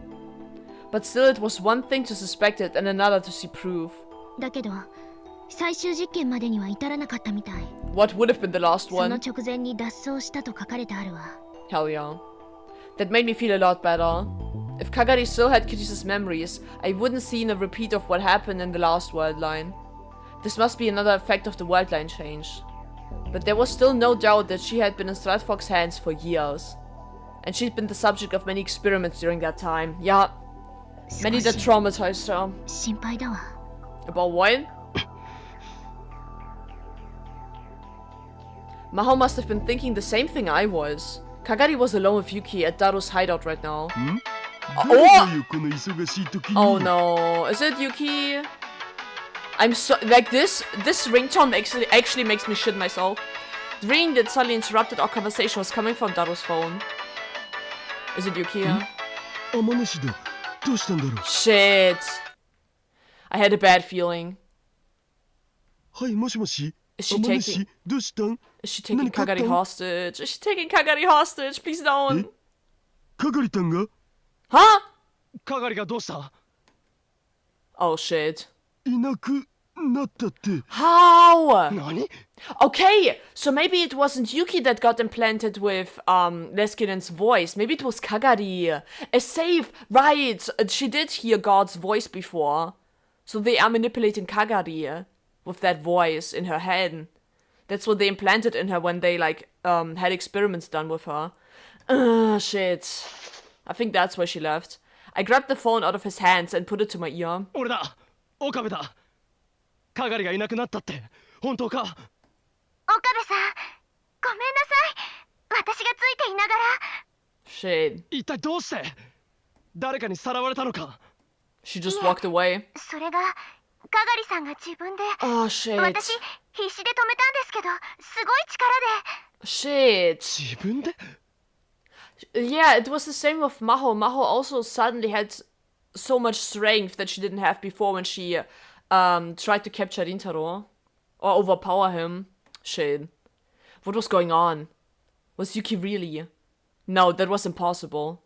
But still, it was one thing to suspect it and another to see proof. だけど、最終実験までには至らなかったみたい。 What would have been the last その one? 直前に脱走したと書かれてあるわ。 Hell yeah. That made me feel a lot better. If Kagari still had Krise's memories, I wouldn't see a repeat of what happened in the last world line. This must be another effect of the world line change. But there was still no doubt that she had been in Stratfox's hands for years. And she'd been the subject of many experiments during that time. Yeah, many that 少し traumatized her. 心配だわ。 About what? Maho must have been thinking the same thing I was. Kagari was alone with Yuki at Daru's hideout right now. 誰だよこの忙しい時に。 Oh no, is it Yuki? I'm so like this ringtone actually makes me shit myself. The ringing that suddenly interrupted our conversation was coming from Daru's phone. Is it Yuki? 天主だ。どうしたんだろう。 Shit. I had a bad feeling. はいもしもし。 Is she 天 taking 主どうしたん？ Is she taking 何かあった？ Kagari hostage? Is she taking Kagari hostage? Please don't. かがりたんが Huh? かがりがどうした？ Oh shit. いなくなったって。 How? 何？ Okay, so maybe it wasn't Yuki that got implanted with Leskinen's voice. Maybe it was Kagari. A safe, right? She did hear God's voice before. So they are manipulating Kagari with that voice in her head. That's what they implanted in her when they had experiments done with her. Shit. I think that's where she left. I grabbed the phone out of his hands and put it to my ear. 俺だ。岡部だ。かがりがいなくなったって。本当か？岡部さん、ごめんなさい。私がついていながら。Shit. 一体どうして？誰かにさらわれたのか？ She just walked away. それが、かがりさんが自分で。 Oh, shit. 私、必死で止めたんですけど、すごい力で。 Shit. 自分で？ Yeah, it was the same with Maho. Maho also suddenly had so much strength that she didn't have before when she tried to capture Rintaro. Or overpower him. Shit. What was going on? Was Yuki really? No, that was impossible.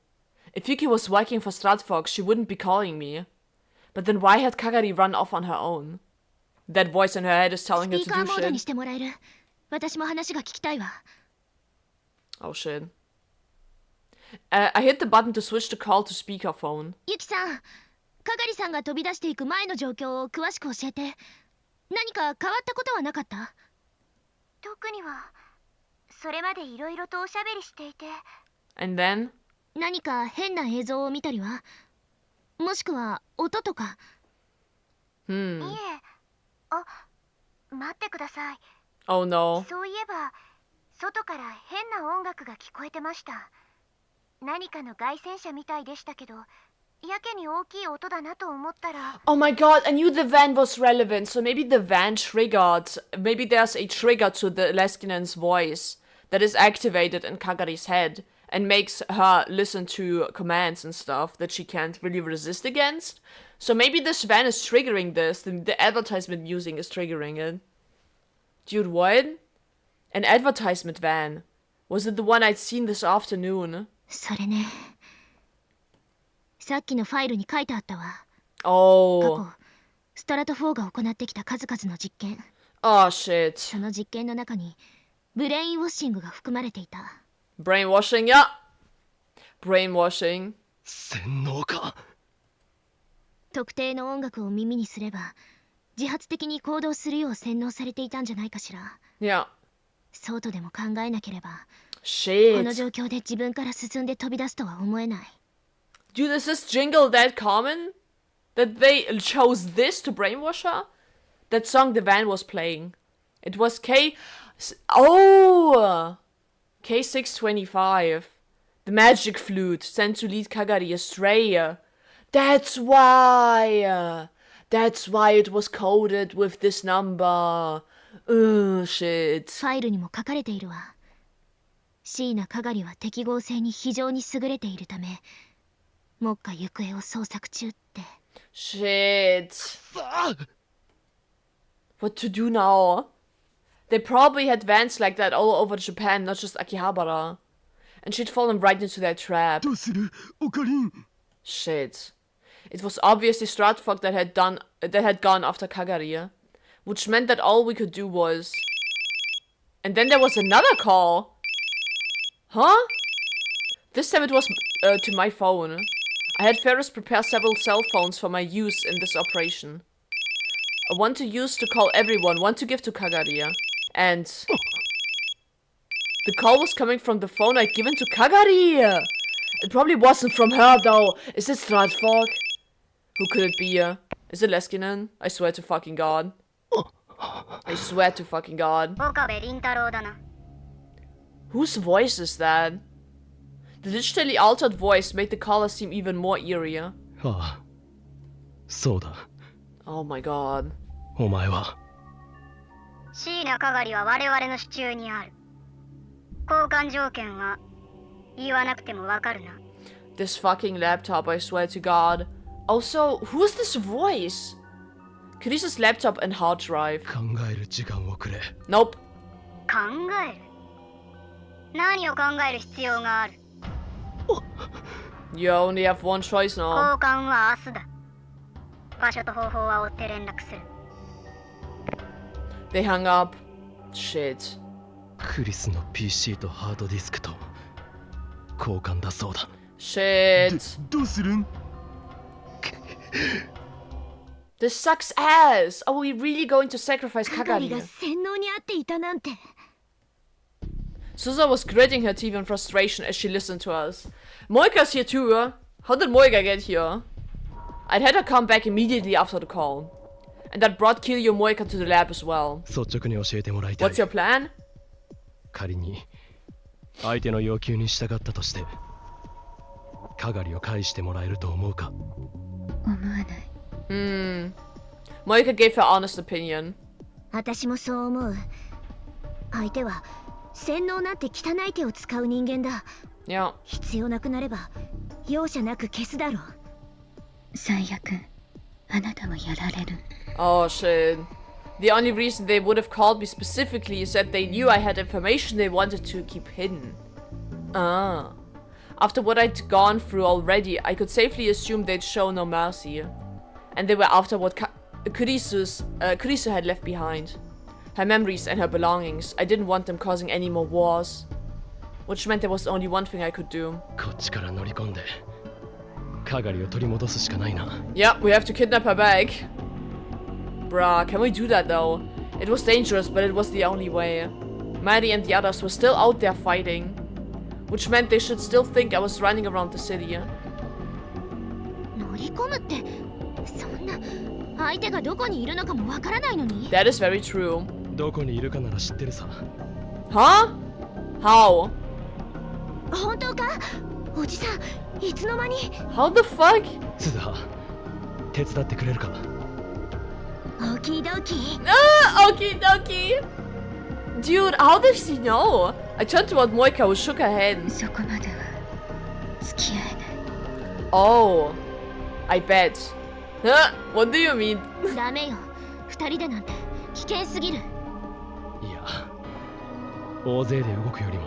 If Yuki was working for Stratfox, she wouldn't be calling me. But then why had Kagari run off on her own? That voice in her head is ス telling ピ her ー to カー do モードに shit. してもらえる。私も話が聞きたいわ。 Oh shit. I hit the button to switch the call to speakerphone. ゆきさん、かがりさんが飛び出していく前の状況を詳しく教えて。何か変わったことはなかった？特には、それまでいろいろとおしゃべりしていて。 And then? 何か変な映像を見たりは？もしくは音とか。いえ、待ってください。 Oh no. そういえば、外から変な音楽が聞こえてました。何かの外旋車みたいでしたけど、やけに大きい音だなと思ったら。 Oh my god, I knew the van was relevant, so maybe the van triggered. Maybe there's a trigger to the Leskinen's voice that is activated in Kagari's head and makes her listen to commands and stuff that she can't really resist against. So maybe this van is triggering this, the advertisement music is triggering it. Dude, what? An advertisement van. Was it the one I'd seen this afternoon? それね。さっきのファイルに書いてあったわ。過 Oh. 去ストラト4が行ってきた数々の実験。 Oh shit. その実験の中にブレインウォッシングが含まれていた。 Brainwashing, yeah. Brainwashing. 洗脳か。特定の音楽を耳にすれば自発的に行動するよう洗脳されていたんじゃないかしら。 Yeah. そうとでも考えなければこの Shit. 状況で自分から進んで飛び出すとは思えない。 Dude, is this jingle that common? That they chose this to brainwash her? That song the van was playing. It was Oh! K625. The magic flute sent to lead Kagari astray. That's why! That's why it was coded with this number. Shit. ファイルにも書かれているわ。椎名かがりは適合性に非常に優れているため目下行方を捜索中って。 Shit. What to do now? They probably had vans like that all over Japan, not just Akihabara. And she'd fallen right into their trap. どうするオカリン。 Shit. It was obviously Stratfog that had gone after Kagari, which meant that all we could do was... And then there was another call. Huh? This time it was to my phone. I had Ferris prepare several cell phones for my use in this operation. One to use to call everyone, one to give to Kagari. And... The call was coming from the phone I'd given to Kagari! It probably wasn't from her, though. Is it Stratfog? Who could it be? Is it Leskinen? I swear to fucking god. I swear to fucking god. 岡部倫太郎だな。 Whose voice is that? The digitally altered voice made the caller seem even more eerie. ああ、そうだ。 Oh my god. お前は。椎名かがりは我々の手中にある。交換条件は言わなくてもわかるな。 This fucking laptop, I swear to god. Also, who is this voice? Kirisa's laptop and hard drive. 考える時間をくれ。 Nope. 考える？何を考える必要がある？ You only have one choice 交 now. 換は明日だ。場所と方法は追って連絡する。 They hung up. Shit. クリスの PC とハードディスクと交換だそうだ。 Shit. どうするん。 This sucks ass. Are we really going to sacrifice かがりが Kagari? 洗脳にあっていたなんて。 Susa was gritting her teeth in frustration as she listened to us. Moika's here too. How did Moika get here? I'd had her come back immediately after the call. And that brought Kiryu Moika to the lab as well. 率直に教えてもらいたい。 What's your plan? 仮に相手の要求に従ったとして、かがりを返してもらえると思うか。思わない。Moika gave her honest opinion. 私もそう思う。相手は洗脳なんて汚い手を使う人間だ。 Yeah. 必要なくなれば容赦なく消すだろう。最悪、あなたもやられる。 Oh shit. The only reason they would have called me specifically is that they knew I had information they wanted to keep hidden. Ah. After what I'd gone through already, I could safely assume they'd show no mercy. And they were after what Kurisu had left behind. Her memories and her belongings. I didn't want them causing any more wars. Which meant there was only one thing I could do. こっちから乗り込んで、かがりを取り戻すしかないな。 Yeah, we have to kidnap her back. Bruh, can we do that though? It was dangerous, but it was the only way. Maddie and the others were still out there fighting. Which meant they should still think I was running around the city. 乗り込むって、そんな相手がどこにいるのかもわからないのに。 That is very true. どこにいるかなら知ってるさ。 Huh? How? 本当か？おじさん、いつの間に？ How the fuck? 鈴葉、手伝ってくれるか。オキドキ。Ah, okie dokie. Dude, how does he know? I turned toward Moika who shook her head. そこまでは付き合えない。 Oh, I bet. Huh? What do you mean? ダメよ。二人でなんて危険すぎる。いや、大勢で動くよりも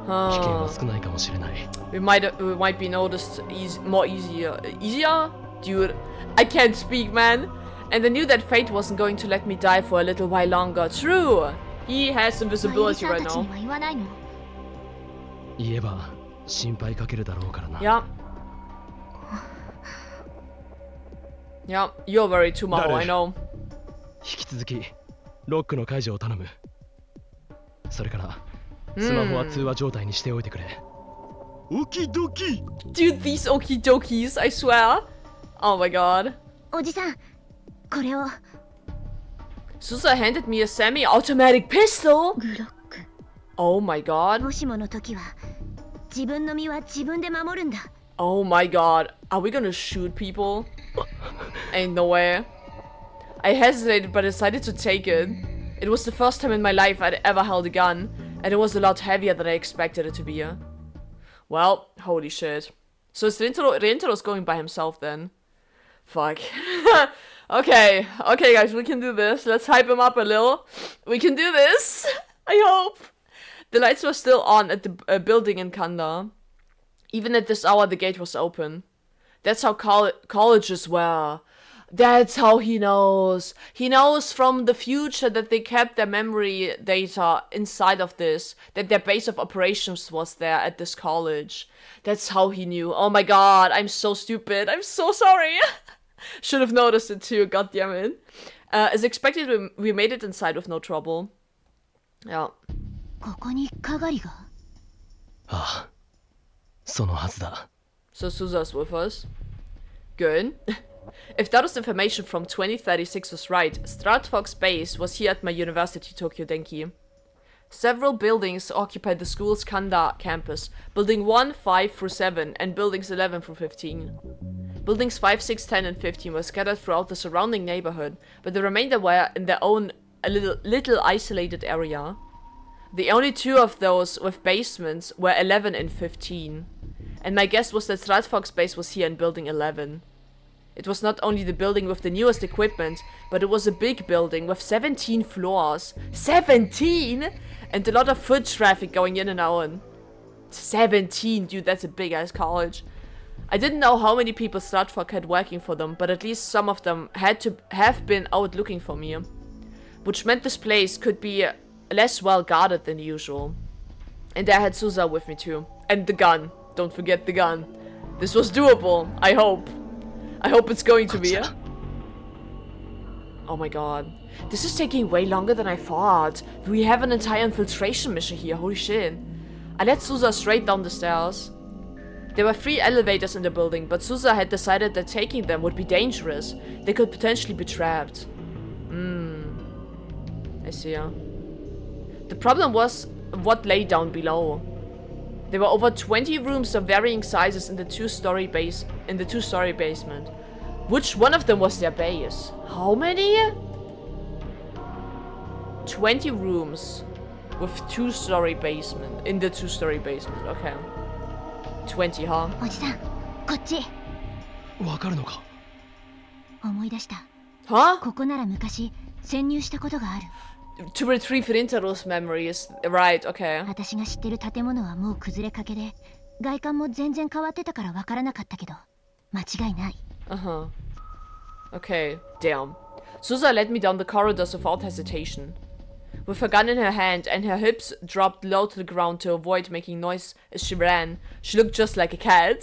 危険は少ないかもしれない。We might be noticed easier? Dude, I can't speak, man. And I knew that fate wasn't going to let me die for a little while longer. True. He has invisibility right now. 言わないの？言えば心配かけるだろうからな。Yeah. Yeah, you're very Tumaho, I know. 引き続きロックの解除を頼む。それからスマホは通話状態にしておいてくれ。オキドキ Dude, these okidokis, I swear. Oh my god. おじさん、これを。Susa handed me a semi-automatic pistol. グロック。 Oh my god. もしもの時は自分の身は自分で守るんだ。 Oh my god. Are we gonna shoot people? Ain't no way. I hesitated but decided to take it. It was the first time in my life I'd ever held a gun, and it was a lot heavier than I expected it to be. Well, holy shit. So is Rintaro's going by himself then? Fuck. Okay, guys, we can do this. Let's hype him up a little. We can do this. I hope. The lights were still on at the building in Kanda. Even at this hour, the gate was open. That's how colleges were. That's how he knows. He knows from the future that they kept their memory data inside of this. That their base of operations was there at this college. That's how he knew. Oh my god, I'm so stupid. I'm so sorry. Should have noticed it too, goddammit. As expected, we made it inside with no trouble. Yeah. ここに係が？ああ、そのはずだ。 So Susa's with us. Good. If Dado's information from 2036 was right, Stratfox base was here at my university, Tokyo Denki. Several buildings occupied the school's Kanda campus, Building 1, 5 through 7, and Buildings 11 through 15. Buildings 5, 6, 10, and 15 were scattered throughout the surrounding neighborhood, but the remainder were in their own little isolated area. The only two of those with basements were 11 and 15. And my guess was that Stratfox base was here in Building 11. It was not only the building with the newest equipment, but it was a big building with 17 floors. 17?! And a lot of foot traffic going in and out. 17, dude, that's a big ass college. I didn't know how many people Stratfox had working for them, but at least some of them had to have been out looking for me. Which meant this place could be less well guarded than usual. And I had Susa with me too. And the gun. Don't forget the gun. This was doable, I hope. I hope it's going to be. Oh my god. This is taking way longer than I thought. We have an entire infiltration mission here, holy shit. I led Susa straight down the stairs. There were 3 elevators in the building, but Susa had decided that taking them would be dangerous. They could potentially be trapped. I see. The problem was what lay down below. There were over 20 rooms of varying sizes in the two-story basement. Which one of them was their base? How many? 20 rooms with two-story basement. In the two-story basement, okay. 20, huh? おじさん、こっち。わかるのか？思い出した。Huh? ここなら昔潜入したことがある。To retrieve Rintaro's memories. Right, okay. 私が知ってる建物はもう崩れかけで、外観も全然変わってたからわからなかったけど、間違いない。Uh-huh. Okay, damn. Susa led me down the corridors without hesitation. With her gun in her hand and her hips dropped low to the ground to avoid making noise as she ran, she looked just like a cat.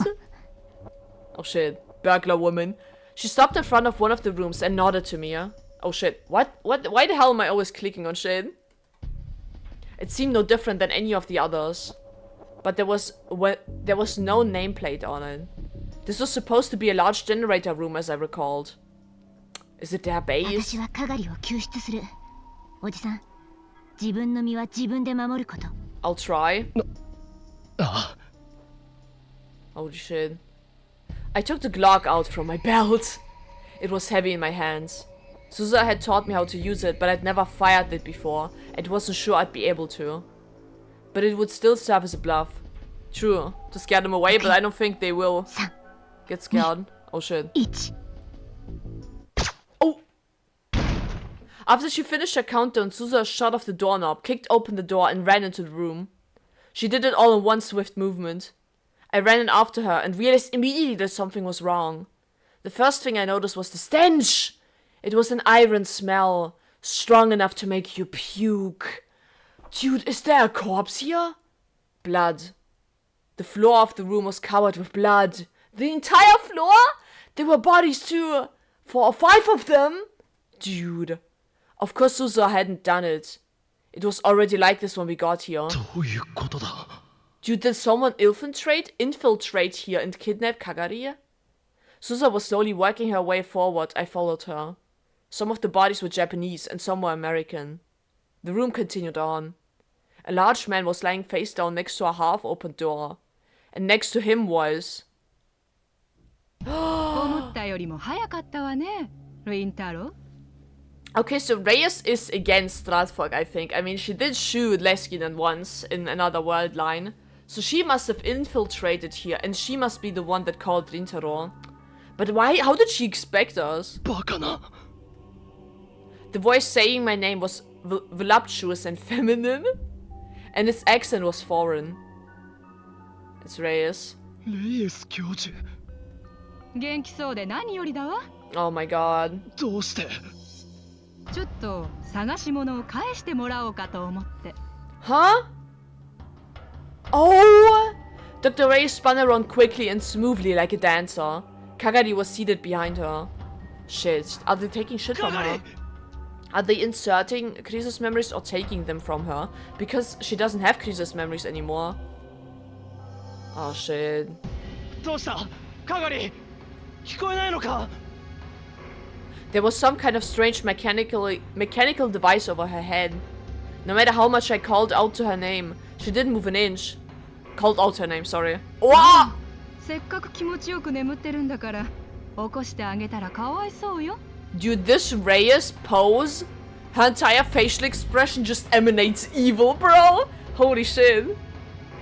Oh shit, burglar woman. She stopped in front of one of the rooms and nodded to me. Oh shit, what? Why the hell am I always clicking on shit? It seemed no different than any of the others. But there was no nameplate on it. This was supposed to be a large generator room as I recalled. Is it their base? 私は係を救出する。おじさん、自分の身は自分で守ること。I'll try. ああ。 Holy shit. I took the Glock out from my belt. It was heavy in my hands. Susa had taught me how to use it, but I'd never fired it before, and wasn't sure I'd be able to. But it would still serve as a bluff. True, to scare them away, but I don't think they will get scared. Oh shit. 1。 Oh! After she finished her countdown, Susa shut off the doorknob, kicked open the door, and ran into the room. She did it all in one swift movement. I ran in after her and realized immediately that something was wrong. The first thing I noticed was the stench. It was an iron smell, strong enough to make you puke. Dude, is there a corpse here? Blood. The floor of the room was covered with blood. The entire floor? There were bodies too. 4 or 5 of them? Dude. Of course Suzuha hadn't done it. It was already like this when we got here. どういうことだ Dude, did someone infiltrate here and kidnap Kagari? Suzuha was slowly working her way forward. I followed her. Some of the bodies were Japanese and some were American. The room continued on. A large man was lying face down next to a half-open door. And next to him was... 思ったよりも早かったわね、リンタロウ。 Okay, so Reyes is against Stratford, I think. I mean, she did shoot Leskinen once in another world line. So she must have infiltrated here, and she must be the one that called Rintaro. But why? How did she expect us? バカな The voice saying my name was voluptuous and feminine, and its accent was foreign. It's Reyes. レイエス教授 元気そうで何よりだわ。 Oh my god. どうして ちょっと探し物を返してもらおうかと思って。 Huh? Oh! Dr. Reyes spun around quickly and smoothly like a dancer. Kagari was seated behind her. Shit. Are they taking shit from her? Are they inserting Krisa's memories or taking them from her? Because she doesn't have Krisa's memories anymore. Oh shit. どうしたカガリ聞こえないのか There was some kind of strange mechanical device over her head. No matter how much I called out to her name, she didn't move an inch. Called out her name, sorry. Wow! せっかく気持ちよく眠ってるんだから起こしてあげたらかわいそうよ。 Dude, this Reyes pose, her entire facial expression just emanates evil, bro. Holy shit.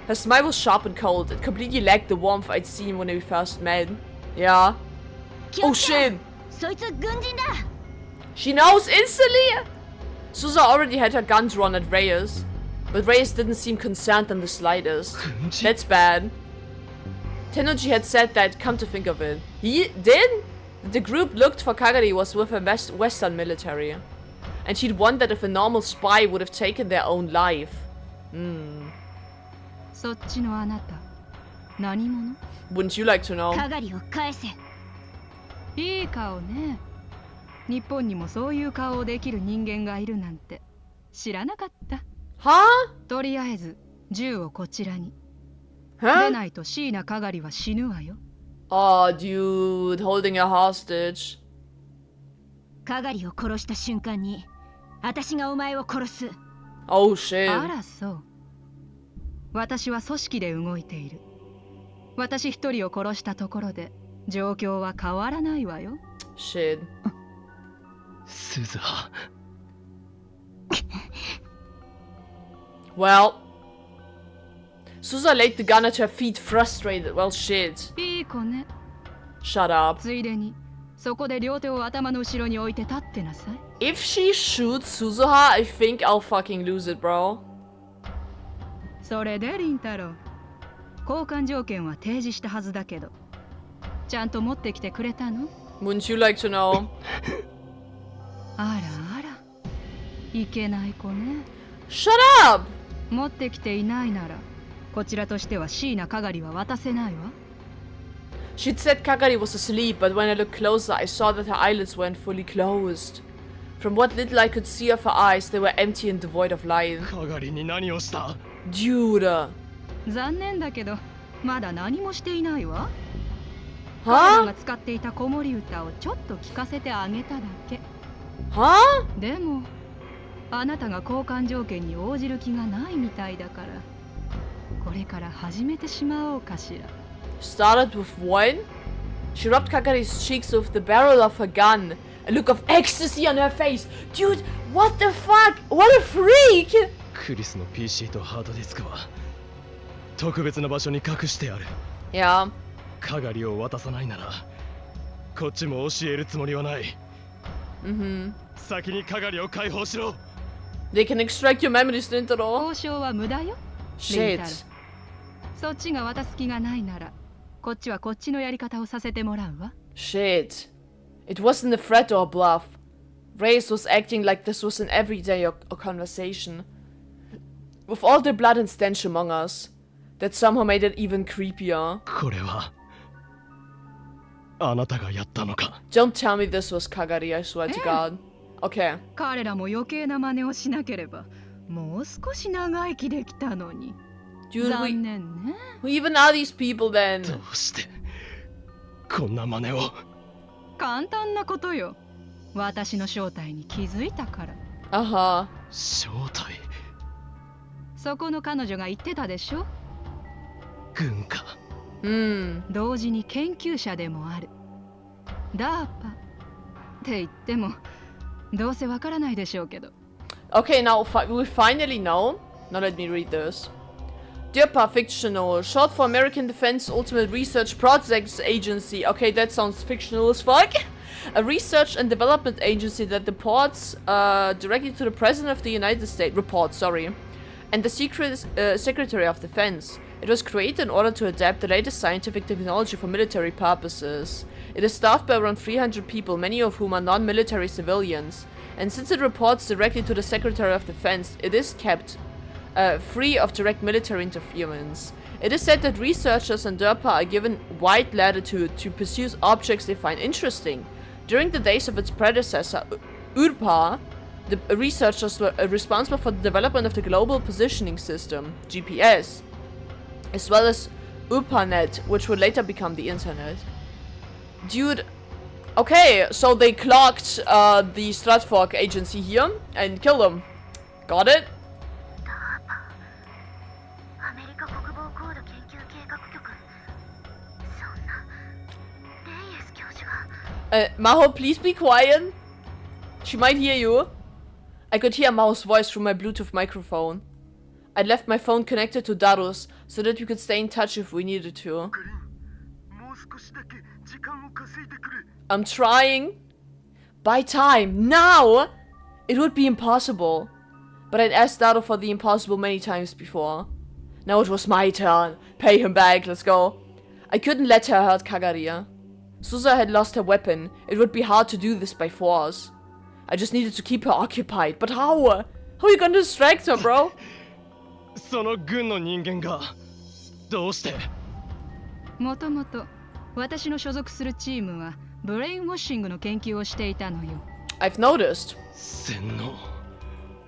Her smile was sharp and cold. It completely lacked the warmth I'd seen when we first met. Yeah. Oh shit. そいつ軍人だ。 She knows instantly. Suzuha already had her gun drawn at Reyes, but Reyes didn't seem concerned in the slightest. That's bad. Tennoji had said that, come to think of it. He did? The group looked for Kagari was with a Western military. And she'd wondered if a normal spy would have taken their own life. そっちのあなた何者？ Wouldn't you like to know? かがりを返せ。いい顔ね。日本にもそういう顔をできる人間がいるなんて知らなかった。Huh? とりあえず銃をこちらに。 Huh? 出ないと椎名かがりは死ぬわよ。 Oh, dude, holding a hostage. かがりを殺した瞬間に、私がお前を殺す。Oh shit. あらそう。私は組織で動いている。私一人を殺したところで状況は変わらないわよ。 Shit. スズハ Well. Suzuha laid the gun at her feet, frustrated. Well, shit. いい子ね。 Shut up. ついでにそこで両手を頭の後ろに置いて立ってなさい。 If she shoots Suzuha, I think I'll fucking lose it, bro. それでリンタロウ、交換条件は提示したはずだけど、ちゃんと持ってきてくれたの？ Wouldn't you like to know? あらあら、いけない子ね。 Shut up! 持ってきていないなら、こちらとしては椎名かがりは渡せないわ。 She'd said Kagari was asleep, but when I looked closer, I saw that her eyelids weren't fully closed. From what little I could see of her eyes, they were empty and devoid of light. カガリに何をした Dude. 残念だけど、まだ何もしていないわ。彼ら Huh? が使っていた子守歌をちょっと聞かせてあげただけ。 Huh? でも、あなたが交換条件に応じる気がないみたいだから、これから始めてしまおうかしら。 Started with what? She rubbed Kagari's cheeks with the barrel of her gun. A look of ecstasy on her face. Dude, what the fuck? What a freak! クリスの PC とハードディスクは特別な場所に隠してある Yeah. カガリを渡さないならこっちも教えるつもりはない 先にカガリを解放しろ They can extract your memories, Rintaro. 交渉は無駄よ。 Shit. リンタロウそっちが渡す気がないなら、こっちはこっちのやり方をさせてもらうわ。Shit. It wasn't a threat or a bluff. Reyes was acting like this was an everyday or conversation. With all the blood and stench among us, that somehow made it even creepier. これはあなたがやったのか。 Don't tell me this was Kagari, I swear to God. Okay. 彼らも余計な真似をしなければ、もう少し長生きできたのに。Dude, 残念ね。who even are these people then? どうしてこんな真似を。簡単なことよ。私の正体に気づいたから。Uh-huh. 正体。そこの彼女が言ってたでしょ。軍か。同時に研究者でもある。ダーパって言ってもどうせわからないでしょうけど。Okay, now we finally know. Now let me read this. DARPA fictional, short for American Defense Ultimate Research Projects Agency. Okay, that sounds fictional as fuck. A research and development agency that reports directly to the President of the United States. And the Secretary of Defense. It was created in order to adapt the latest scientific technology for military purposes. It is staffed by around 300 people, many of whom are non-military civilians. And since it reports directly to the Secretary of Defense, it is kept free of direct military interference. It is said that researchers and DARPA are given wide latitude to pursue objects they find interesting. During the days of its predecessor, URPA, the researchers were responsible for the development of the Global Positioning System, GPS, as well as URPANET, which would later become the internet. Dude, okay, so they clocked the Stratford agency here and killed them. Got it? Maho, please be quiet. She might hear you. I could hear Maho's voice through my Bluetooth microphone. I left my phone connected to Darus so that we could stay in touch if we needed to. I'm trying. Buy time. Now! It would be impossible. But I'd asked Daru for the impossible many times before. Now it was my turn. Pay him back, let's go. I couldn't let her hurt Kagaria. Susa had lost her weapon. It would be hard to do this by force. I just needed to keep her occupied. But how? How are you gonna distract her, bro? その軍の人間がどうして。もともと私の所属するチームはブレインウォッシングの研究をしていたのよ。I've noticed. 洗脳。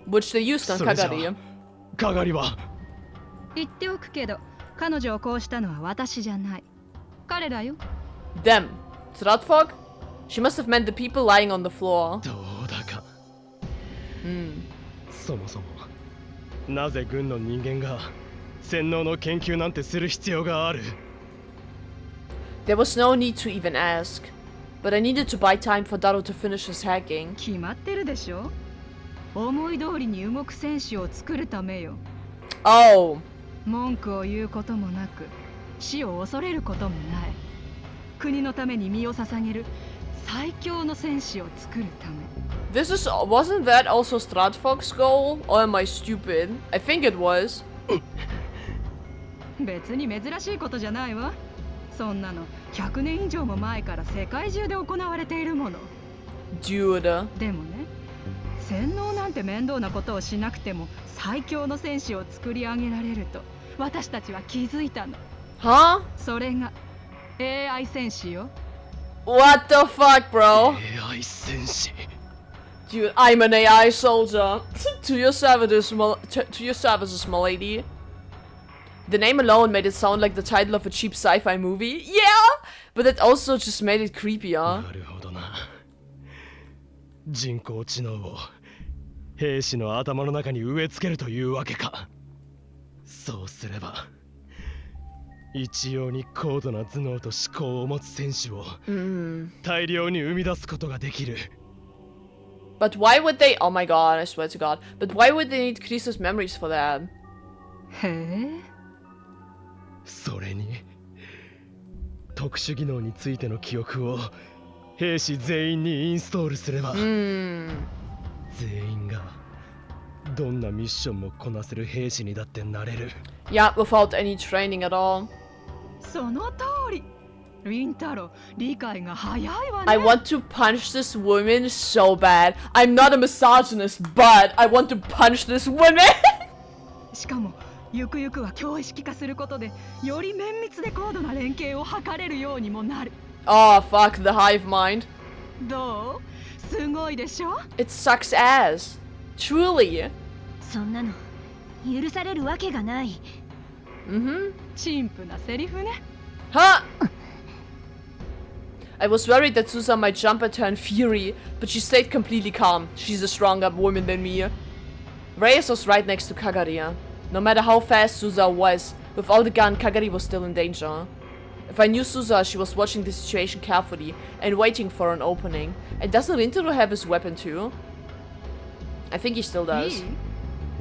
Which they used on Kagari. カガリは。言っておくけど、彼女をこうしたのは私じゃない。彼らよ。Them. Stratfog? She must have meant the people lying on the floor. どうだか。そもそもなぜ軍の人間が洗脳の研究なんてする必要がある。 There was no need to even ask. But I needed to buy time for Daru to finish his hacking. 決まってるでしょ。思い通りに動く戦士を作るためよ。Oh. 文句を言うこともなく、死を恐れることもない。国のために身を捧げる最強の戦士を作るため。Wasn't that also Stratfog's goal? Or am I stupid? I think it was. 別に珍しいことじゃないわ。そんなの100年以上も前から世界中で行われているもの。Dude. でもね、洗脳なんて面倒なことをしなくても最強の戦士を作り上げられると私たちは気づいたの。Huh? それが AI 戦士よ。What the fuck, bro? AI 戦士。 Dude, I'm an AI soldier. To your services, my lady. The name alone made it sound like the title of a cheap sci-fi movie. Yeah! But it also just made it creepier. なるほどな。人工知能を兵士の頭の中に植え付けるというわけか。そうすれば一様に高度な頭脳と思考を持つ戦士を大量に生み出すことができる。But why would they? Oh my god, I swear to god. But why would they need Krisa's memories for that? へえ。それに特殊技能についての記憶を兵士全員にインストールすれば、全員がどんなミッションもこなせる兵士にだってなれる。 Yeah, without any training at all. その通り。リンタロ、理解が早いわね。I want to punch this woman so bad. I'm not a misogynist, but I want to punch this woman. しかもゆくゆくは教識化することでより綿密で高度な連携を図れるようにもなる。 Oh, fuck the hive mind. どう？すごいでしょ？ It sucks ass. Truly. そんなの許されるわけがない。陳腐なセリフね。 Huh? I was worried that Susa might jump at her in fury, but she stayed completely calm. She's a stronger woman than me. Reyes was right next to Kagari. No matter how fast Susa was, without a gun, Kagari was still in danger. If I knew Susa, she was watching the situation carefully and waiting for an opening. And doesn't Rintaro have his weapon too? I think he still い does. い？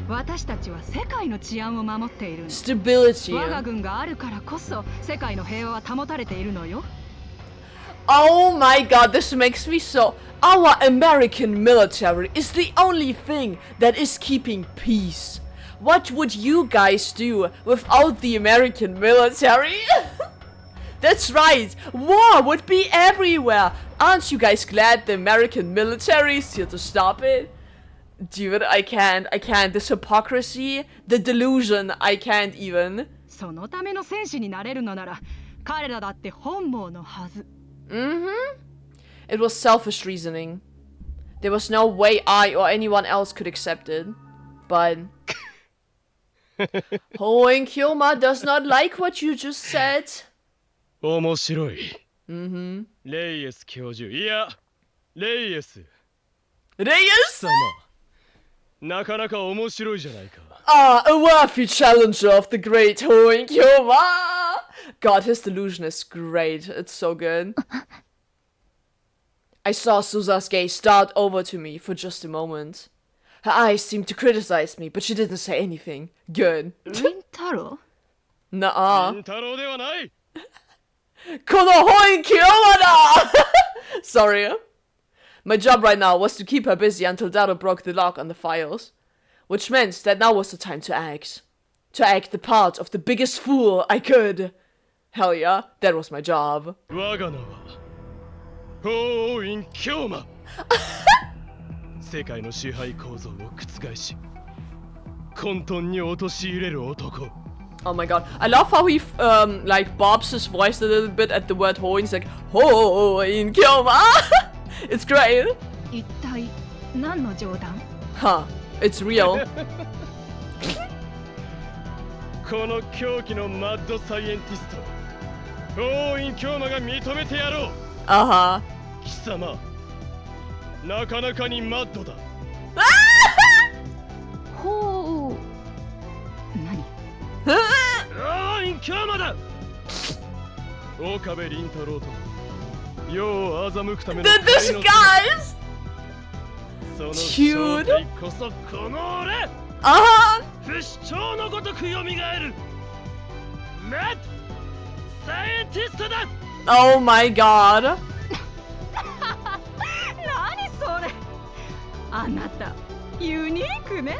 私たちは世界の治安を守っているの。 Stability. 我が軍があるからこそ世界の平和は保たれているのよ。 Oh my god, this makes me so... Our American military is the only thing that is keeping peace. What would you guys do without the American military? That's right, war would be everywhere. Aren't you guys glad the American military is here to stop it? Dude, I can't. This hypocrisy, the delusion, I can't even. そのための戦士になれるのなら彼らだって本望のはず。 It was selfish reasoning. There was no way I or anyone else could accept it. But... Hoen Kyoma does not like what you just said. 面白い。レイエス教授、いや、レイエス Reyes? 様。なかなか面白いじゃないか。 Ah, a worthy challenger of the great Hoen Kyoma! God, his delusion is great. It's so good. I saw Susa's gaze start over to me for just a moment. Her eyes seemed to criticize me, but she didn't say anything. Good. リンタロ？ Nuh-uh. 太郎ではない。 Kono Hoen Kyoma da! Sorry. My job right now was to keep her busy until Daro broke the lock on the files. Which meant that now was the time to act. To act the part of the biggest fool I could. Hell yeah, that was my job. 我が名はホーイン・キョーマ。世界の支配構造を覆し混沌に陥れる男。 Oh my god. I love how he like bobs his voice a little bit at the word Hoen. He's like, Hoen Kyoma! It's great. 一体何の冗談？ Huh. It's real. この狂気のマッドサイエンティスト、ホーイン・キョーマが認めてやろう。 Uh-huh. 貴様、なかなかにマッドだ。ほう。何？ホーイン・キョーマだ。岡部倫太郎と世を欺くための The disguise! その Dude. 正体こそこの俺。 Uh-huh. 不死鳥のごとく蘇るマッドサイエンティストだ。 Oh my god. 何それ？あなたユニークね。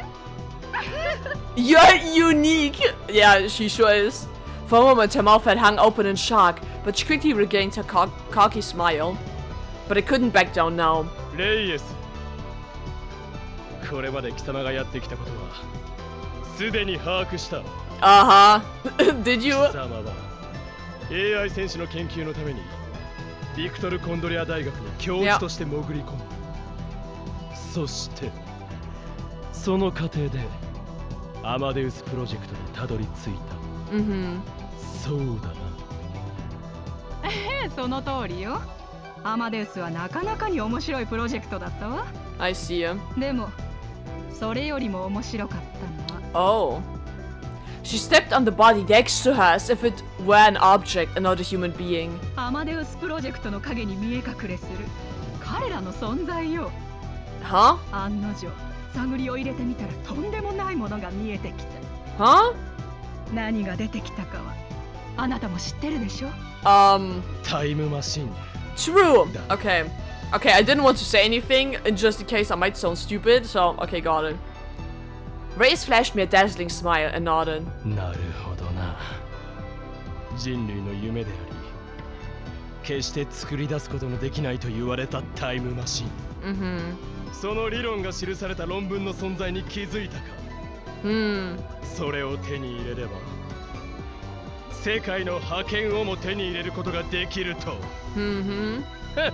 You're unique. Yeah, she sure is. For a moment, her mouth had hung open in shock, but she quickly regained her cocky smile. But I couldn't back down now. レイエス、これまで貴様がやってきたことはすでに把握した。 Uh-huh. Did you? 貴様は AI 戦士の研究のためにビクトル・コンドリア大学に教授として潜り込む。そしてその過程でアマデウスプロジェクトにたどり着いた。そうだな。ええ、その通りよ。アマデウスはなかなかに面白いプロジェクトだったわ。 I see you. でもそれよりも面白かったのは。 Oh. She stepped on the body next to her as if it were an object and not a human being. アマデウスプロジェクトの陰に見え隠れする彼らの存在よ。 Huh? 案の定探りを入れてみたらとんでもないものが見えてきた。 Huh? 何が出てきたかはあなたも知ってるでしょ。タイムマシン。 True. Okay. Okay, I didn't want to say anything, and just in case I might sound stupid, so, okay, got it. Reyes flashed me a dazzling smile and nodded. なるほどな。人類の夢であり、決して作り出すことのできないと言われたタイムマシン。その理論が記された論文の存在に気づいたか。それを手に入れれば、世界の覇権をも手に入れることができると。だが、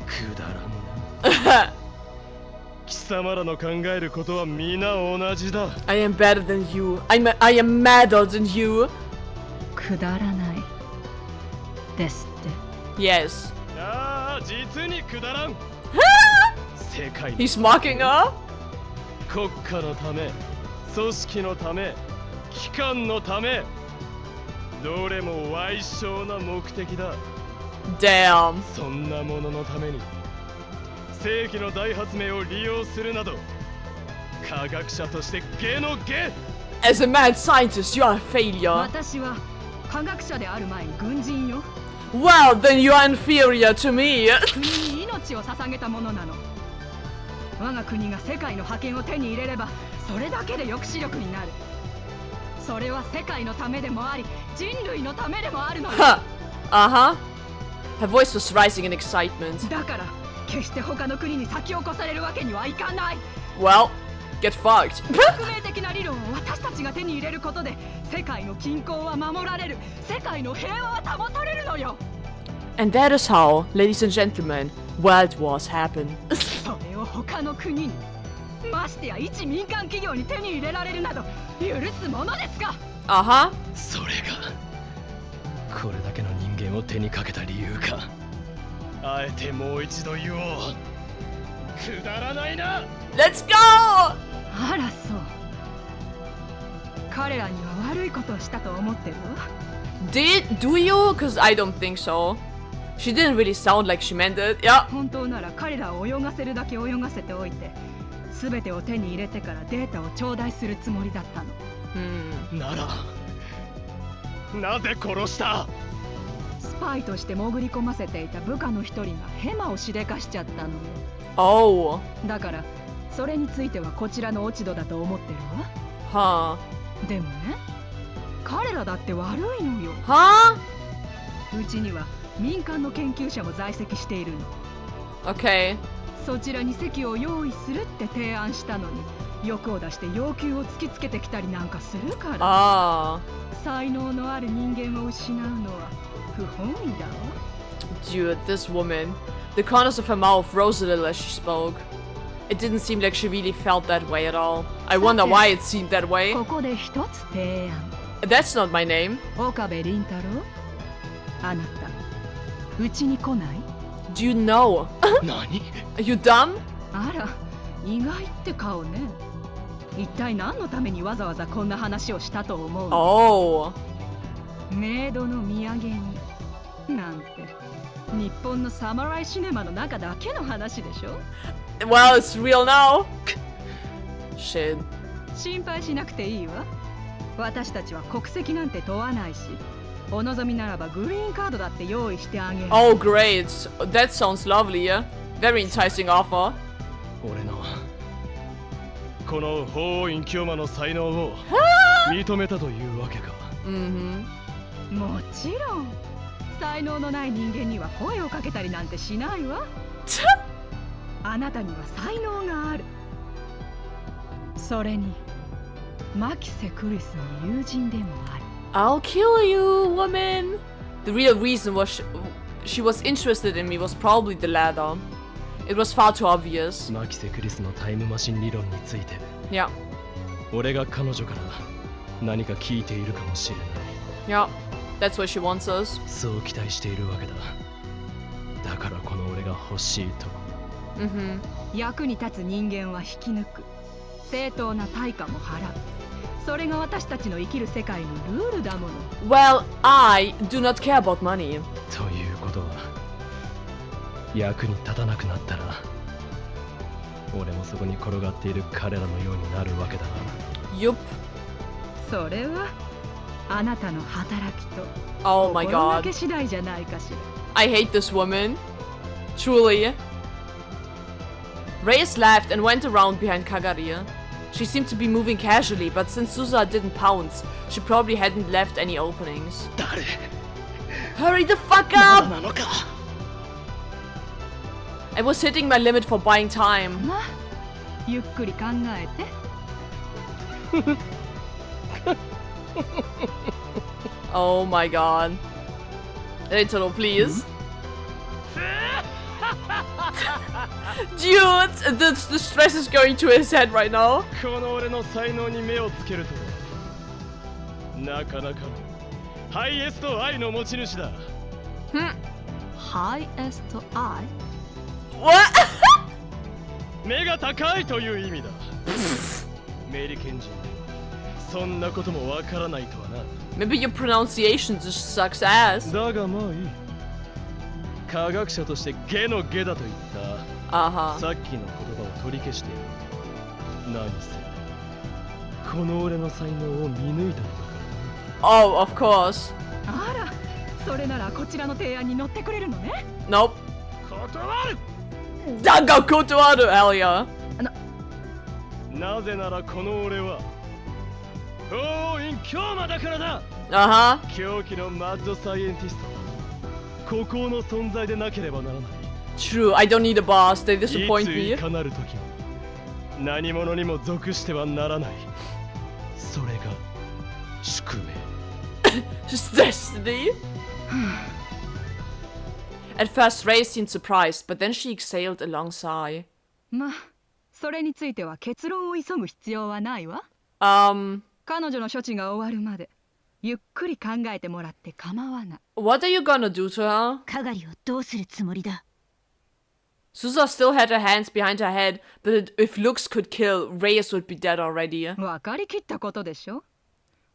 くだらんな。貴様らの考えることは皆同じだ。I am better than you. I am madder than you. くだらないですって。 Yes. ああ、実にくだらん。世界の He's mocking her? 国家のため、組織のため、機関のため、どれも歪小な目的だ。Damn. そんなもののために世紀の大発明を利用するなど、科学者として下の下。 As a mad scientist, you are a failure. 私は科学者である前に軍人よ。 Well, then you are inferior to me. 国に命を捧げたものなの。我が国が世界の覇権を手に入れれば、それだけで抑止力になる。それは世界のためでもあり、人類のためでもあるのよ。Uh-huh. Her voice was rising in excitement. だから決して他の国に先を越されるわけにはいかない。 Well, get fucked. 革命的な理論を私たちが手に入れることで、世界の均衡は守られる、世界の平和は保たれるのよ。 And that is how, ladies and gentlemen, world wars happen. それを他の国に、ましてや一民間企業に手に入れられるなど許すものですか。 Uh-huh. それがこれだけの人間を手にかけた理由か。あえてもう一度言おう。くだらないな。 Let's go! あらそう。彼らには悪いことをしたと思ってるわ。 Do you? Cause I don't think so. She didn't really sound like she meant it. Yeah. 本当なら彼らを泳がせるだけ泳がせておいて、全てを手に入れてからデータを頂戴するつもりだったの。ならなぜ殺した。スパイとして潜り込ませていた部下の一人がヘマをしでかしちゃったのよ。 Oh. だからそれについてはこちらの落ち度だと思ってるわ。 Huh. でもね、彼らだって悪いのよ。 Huh? うちには民間の研究者も在籍しているの。 Okay. そちらに席を用意するって提案したのに、欲を出して要求を突きつけてきたりなんかするから。Ah. 才能のある人間を失うのは不本意だわ。 Dude, this woman. The corners of her mouth rose a little as she spoke. It didn't seem like she really felt that way at all. I wonder why it seemed that way. ここで一つ提案。 That's not my name. 岡部倫太郎、あなたうちに来ない？ Do you know? 何？ Are you dumb? あら、意外って顔ね。一体何のためにわざわざこんな話をしたと思うの？ Oh. メイドの土産になんて、日本のサムライシネマの中だけの話でしょ。 Well, it's real now. Shit. 心配しなくていいわ。私たちは国籍なんて問わないし、お望みならばグリーンカードだって用意してあげる。 Oh, great. That sounds lovely, yeah? Very enticing offer. 俺のこの法院清魔の才能を認めたというわけか。もちろん、才能のない人間には声をかけたりなんてしないわ。あなたには才能がある。それにマキセ・クリスの友人でもある。 I'll kill you, woman. The real reason was she was interested in me was probably the latter. It was far too obvious. マキセ・クリスのタイムマシン理論について Yeah. 俺が彼女から何か聞いているかもしれない。 Yeah. That's what she wants us. そう期待しているわけだ。だからこの俺が欲しいと。役に立つ人間は引き抜く。正当な対価も払う。それが私たちの生きる世界のルールだもの。 Well, I do not care about money. ということは役に立たなくなったら俺もそこに転がっている彼らのようになるわけだな。 Yup. それはあなたの働きと Oh my 心がけ god. 次第じゃないかしら。 I hate this woman. Truly. Reyes laughed and went around behind Kagari. She seemed to be moving casually, but since Susa didn't pounce, she probably hadn't left any openings. 誰 Hurry the fuck up! なのか I was hitting my limit for buying time. まあゆっくり考えて。Oh my god. Reitero, please. Dude, the stress is going to his head right now. この俺の才能に目をつけるとはなかなかのハイエスト愛の持ち主だ。 ハイエストアイ What? 目が高いという意味だ。メリケン人でそんなこともわからないとはな。 Maybe your pronunciation just sucks ass. だがまあいい。科学者としてゲのゲだと言った Uh-huh. さっきの言葉を取り消してやる。何せこの俺の才能を見抜いたのだからな。 Oh, of course. あらそれならこちらの提案に乗ってくれるのね。 Nope. 断る。 Daga kotoaru, hell yeah. なぜならこの俺は法院京馬だからだ。 Uh-huh. 狂気のマッドサイエンティスト。孤高の存在でなければならない。 True, I don't need a boss. They い disappoint つ me. いかなる時も何者にも属してはならない。それが宿命。 Just destiny. At first, Ray seemed surprised, but then she exhaled a long sigh. まあそれについては結論を急ぐ必要はないわ。 Um, 彼女の処置が終わるまでゆっくり考えてもらって構わない。 what are you gonna do to her? かがりをどうするつもりだ。 Susa still had her hands behind her head, but if looks could kill, Reyes would be dead already. 分かりきったことでしょ。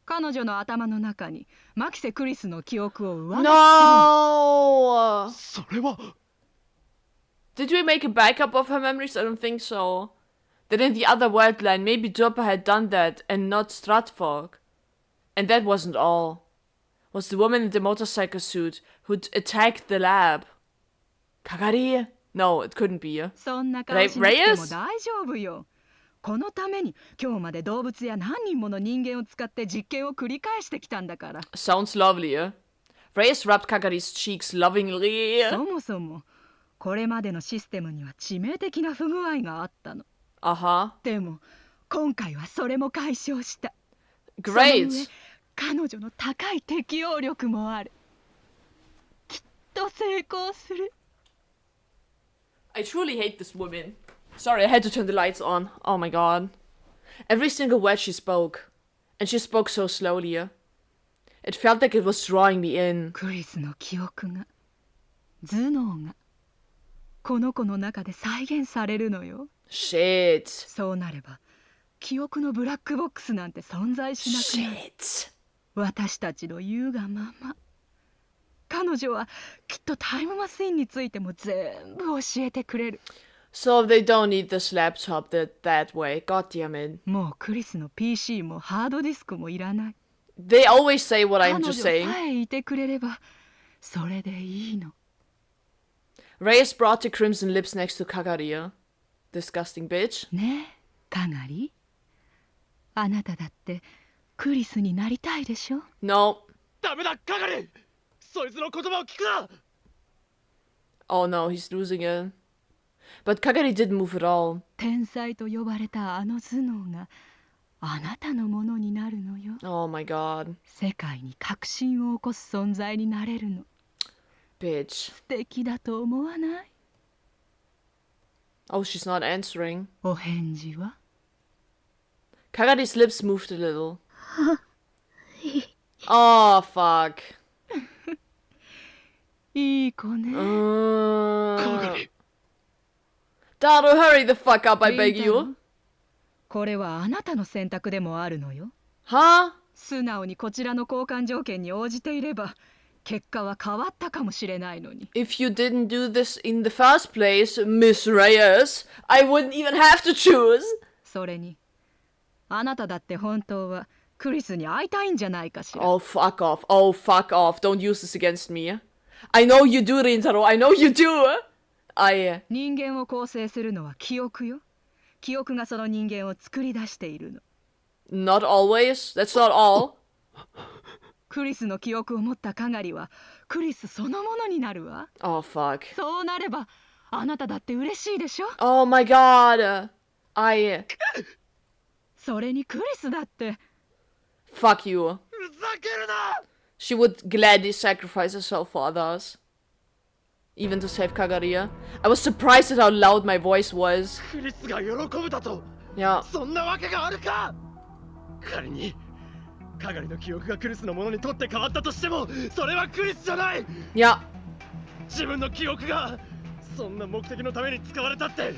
彼女の頭の中にマキセ・クリスの記憶を上書きするの。 No! それは Did we make a backup of her memories? I don't think so. Then in the other world line, maybe Dropper had done that and not Stratfog. And that wasn't all. Was the woman in the motorcycle suit who'd attacked the lab. Kagari? No, it couldn't be. そんな顔しなくても Reyes? 大丈夫よ。このために今日まで動物や何人もの人間を使って実験を繰り返してきたんだから。 Sounds lovely. Reyes rubbed Kagari's cheeks lovingly. そもそもこれまでのシステムには致命的な不具合があったの。 Uh-huh. でも今回はそれも解消した。 Great. その上彼女の高い適応力もある。きっと成功する。 I truly hate this woman. Sorry, I had to turn the lights on. Oh my god. Every single word she spoke. And she spoke so slowly. It felt like it was drawing me in. クリスの記憶が頭脳がこの子の中で再現されるのよ。 Shit. そうなれば記憶のブラックボックスなんて存在しなくなる。 Shit. 私たちの言うがまま。彼女はきっとタイムマシーンについても全部教えてくれる。 So they don't need this laptop that way. God damn it. もうクリスの PC もハードディスクもいらない。 They always say what 彼 I'm 女 just さ saying. えいてくれればそれでいいの。 Reyes brought the crimson lips next to Kagari. Disgusting bitch. ねえ、かがり。あなただってクリスになりたいでしょ。 No. ダメだかがり。そいつの言葉を聞くな。 Oh no, he's losing it. But Kagari didn't move at all. 天才と呼ばれたあの頭脳があなたのものになるのよ。 Oh my god. 世界に革新を起こす存在になれるの。 Bitch. 素敵だと思わない？ Oh, she's not answering. お返事は？ Kagari's lips moved a little. Oh, fuck. いい子ね。かがり。 Daru, hurry the fuck up, I beg リータロ you. これはあなたの選択でもあるのよ。 Huh? 素直にこちらの交換条件に応じていれば結果は変わったかもしれないのに。 If you didn't do this in the first place, Miss Reyes, I wouldn't even have to choose. それにあなただって本当はクリスに会いたいんじゃないかしら。 Oh, fuck off. Oh, fuck off. Don't use this against me. I know you do, Rintaro. I know you do. 人間を構成するのは記憶よ。記憶がその人間を作り出しているの。 Not always. That's not all. クリスの記憶を持ったかがりはクリスそのものになるわ。 Oh, fuck. そうなればあなただって嬉しいでしょ。 Oh my god. それにクリスだって。 Fuck you. She would gladly sacrifice herself for others. Even to save Kagaria. I was surprised at how loud my voice was. クリスが喜ぶだと Yeah. そんなわけがあるか。仮にカガリの記憶がクリスのものにとって変わったとしても、それはクリスじゃない。 Yeah. 自分の記憶がそんな目的のために使われたって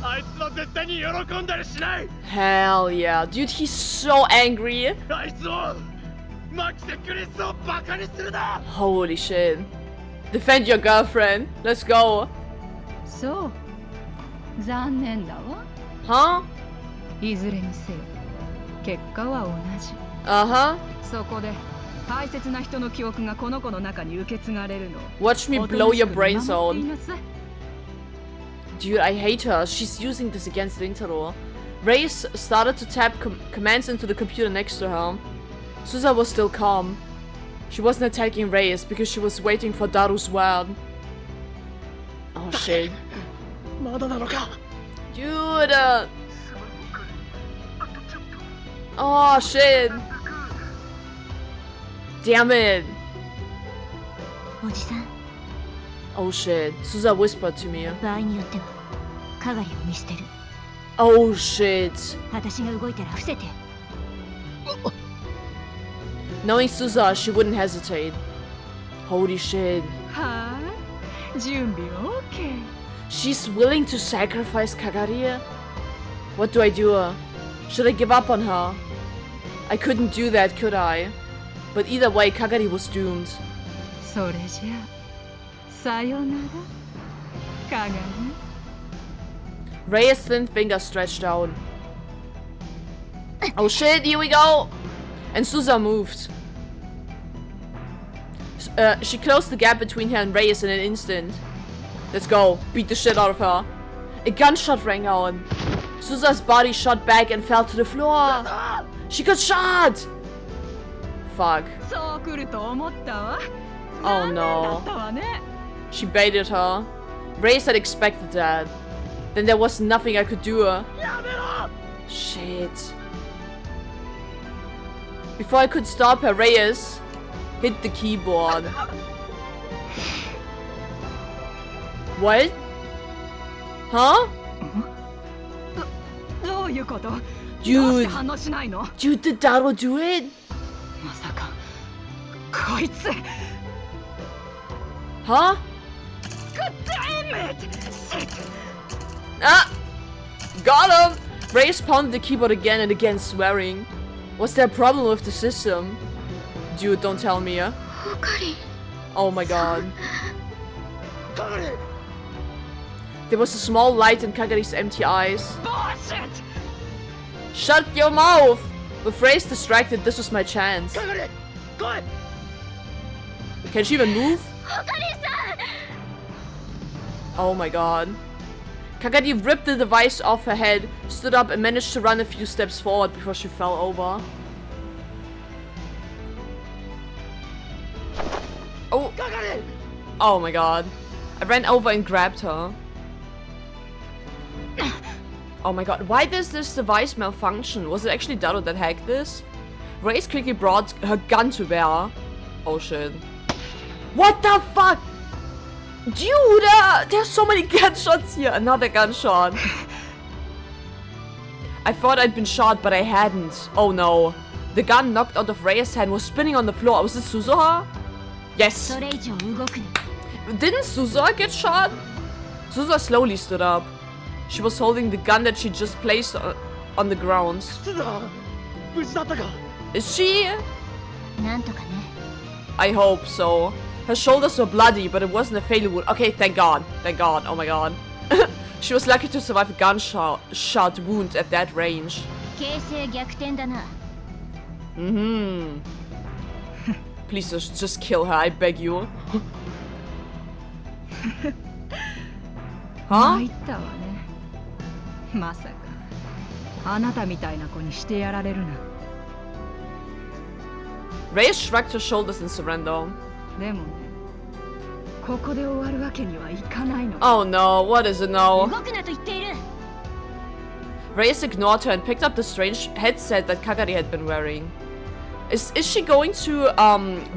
あいつは絶対に喜んだりしない。 Hell yeah. Dude, he's so angry. あいつをマキセクリスをバカにするな。 Holy shit. Defend your girlfriend. Let's go. そう、残念だわ。 Huh? いずれにせよ結果は同じ。 Uh-huh. そこで大切な人の記憶がこの子の中に受け継がれるの。 Watch me blow your brains おとなしく out. 見守っていなさい。 Dude, I hate her. She's using this against Rintaro. Reyes started to type commands into the computer next to her. Suza was still calm. She wasn't attacking Reyes because she was waiting for Daru's word. Oh shit. まだなのか。 Dude! Oh shit! Damn it! おじさん、 Oh shit. Suza whispered to me. 場合によってはかがりを見捨てる。 Oh shit. 私が動いたら伏せて。 Knowing Suza, she wouldn't hesitate. Holy shit. はーい、準備 OK。 She's willing to sacrifice Kagaria? What do I do? Should I give up on her? I couldn't do that, could I? But either way, Kagari was doomed. それじゃあさよならかがり。 Reyes' thin finger stretched out. Oh shit, here we go! And Suza moved. She closed the gap between her and Reyes in an instant. Let's go. Beat the shit out of her. A gunshot rang out. Suza's body shot back and fell to the floor. She got shot! Fuck. そう来ると思ったわ。 Oh 残念だ no. ったわね。 She baited her. Reyes had expected that. Then there was nothing I could do. Shit. Before I could stop her, Reyes hit the keyboard. What? Huh? どういうこと？どうして Dude. 反応しないの？ Dude, did Daro do it? まさかこいつ。 Huh? God damn it! Shit! Ah! Got him! Reyes pounded the keyboard again and again, swearing. Was there a problem with the system? Dude, don't tell me. あかり。 Oh my god. カガリ。 There was a small light in Kagari's empty eyes. Bullshit! Shut your mouth! With Reyes distracted, this was my chance. カガリ。来い。 Can she even move? あかりさん。 Oh my god. Kagari ripped the device off her head, stood up and managed to run a few steps forward before she fell over. Oh. カガリ。 Oh my god. I ran over and grabbed her. Oh my god. Why does this device malfunction? Was it actually Dado that hacked this? Reyes quickly brought her gun to bear. Oh shit. What the fuck? Dude, there's so many gunshots here. Another gunshot. I thought I'd been shot, but I hadn't. Oh no. The gun knocked out of Reyes' hand was spinning on the floor. Was it Suzuha? Yes. それ以上動くな。 Didn't Suzuha get shot? Suzuha slowly stood up. She was holding the gun that she just placed on the ground. スザ無事だったか。 Is she? なんとかね。 I hope so. Her shoulders were bloody, but it wasn't a fatal wound. Okay, thank god. Thank god. Oh my god. She was lucky to survive a gunshot wound at that range. 形勢逆転だな。 Mm-hmm. Please just kill her, I beg you. Huh? 参ったわね。まさかあなたみたいな子にしてやられるな。 Reyes shrugged her shoulders in surrender. でもね、ここで終わるわけにはいかないの。 Oh no, what is it now? 動くなと言っている。 Reyes ignored her and picked up the strange headset that Kagari had been wearing. Is she going to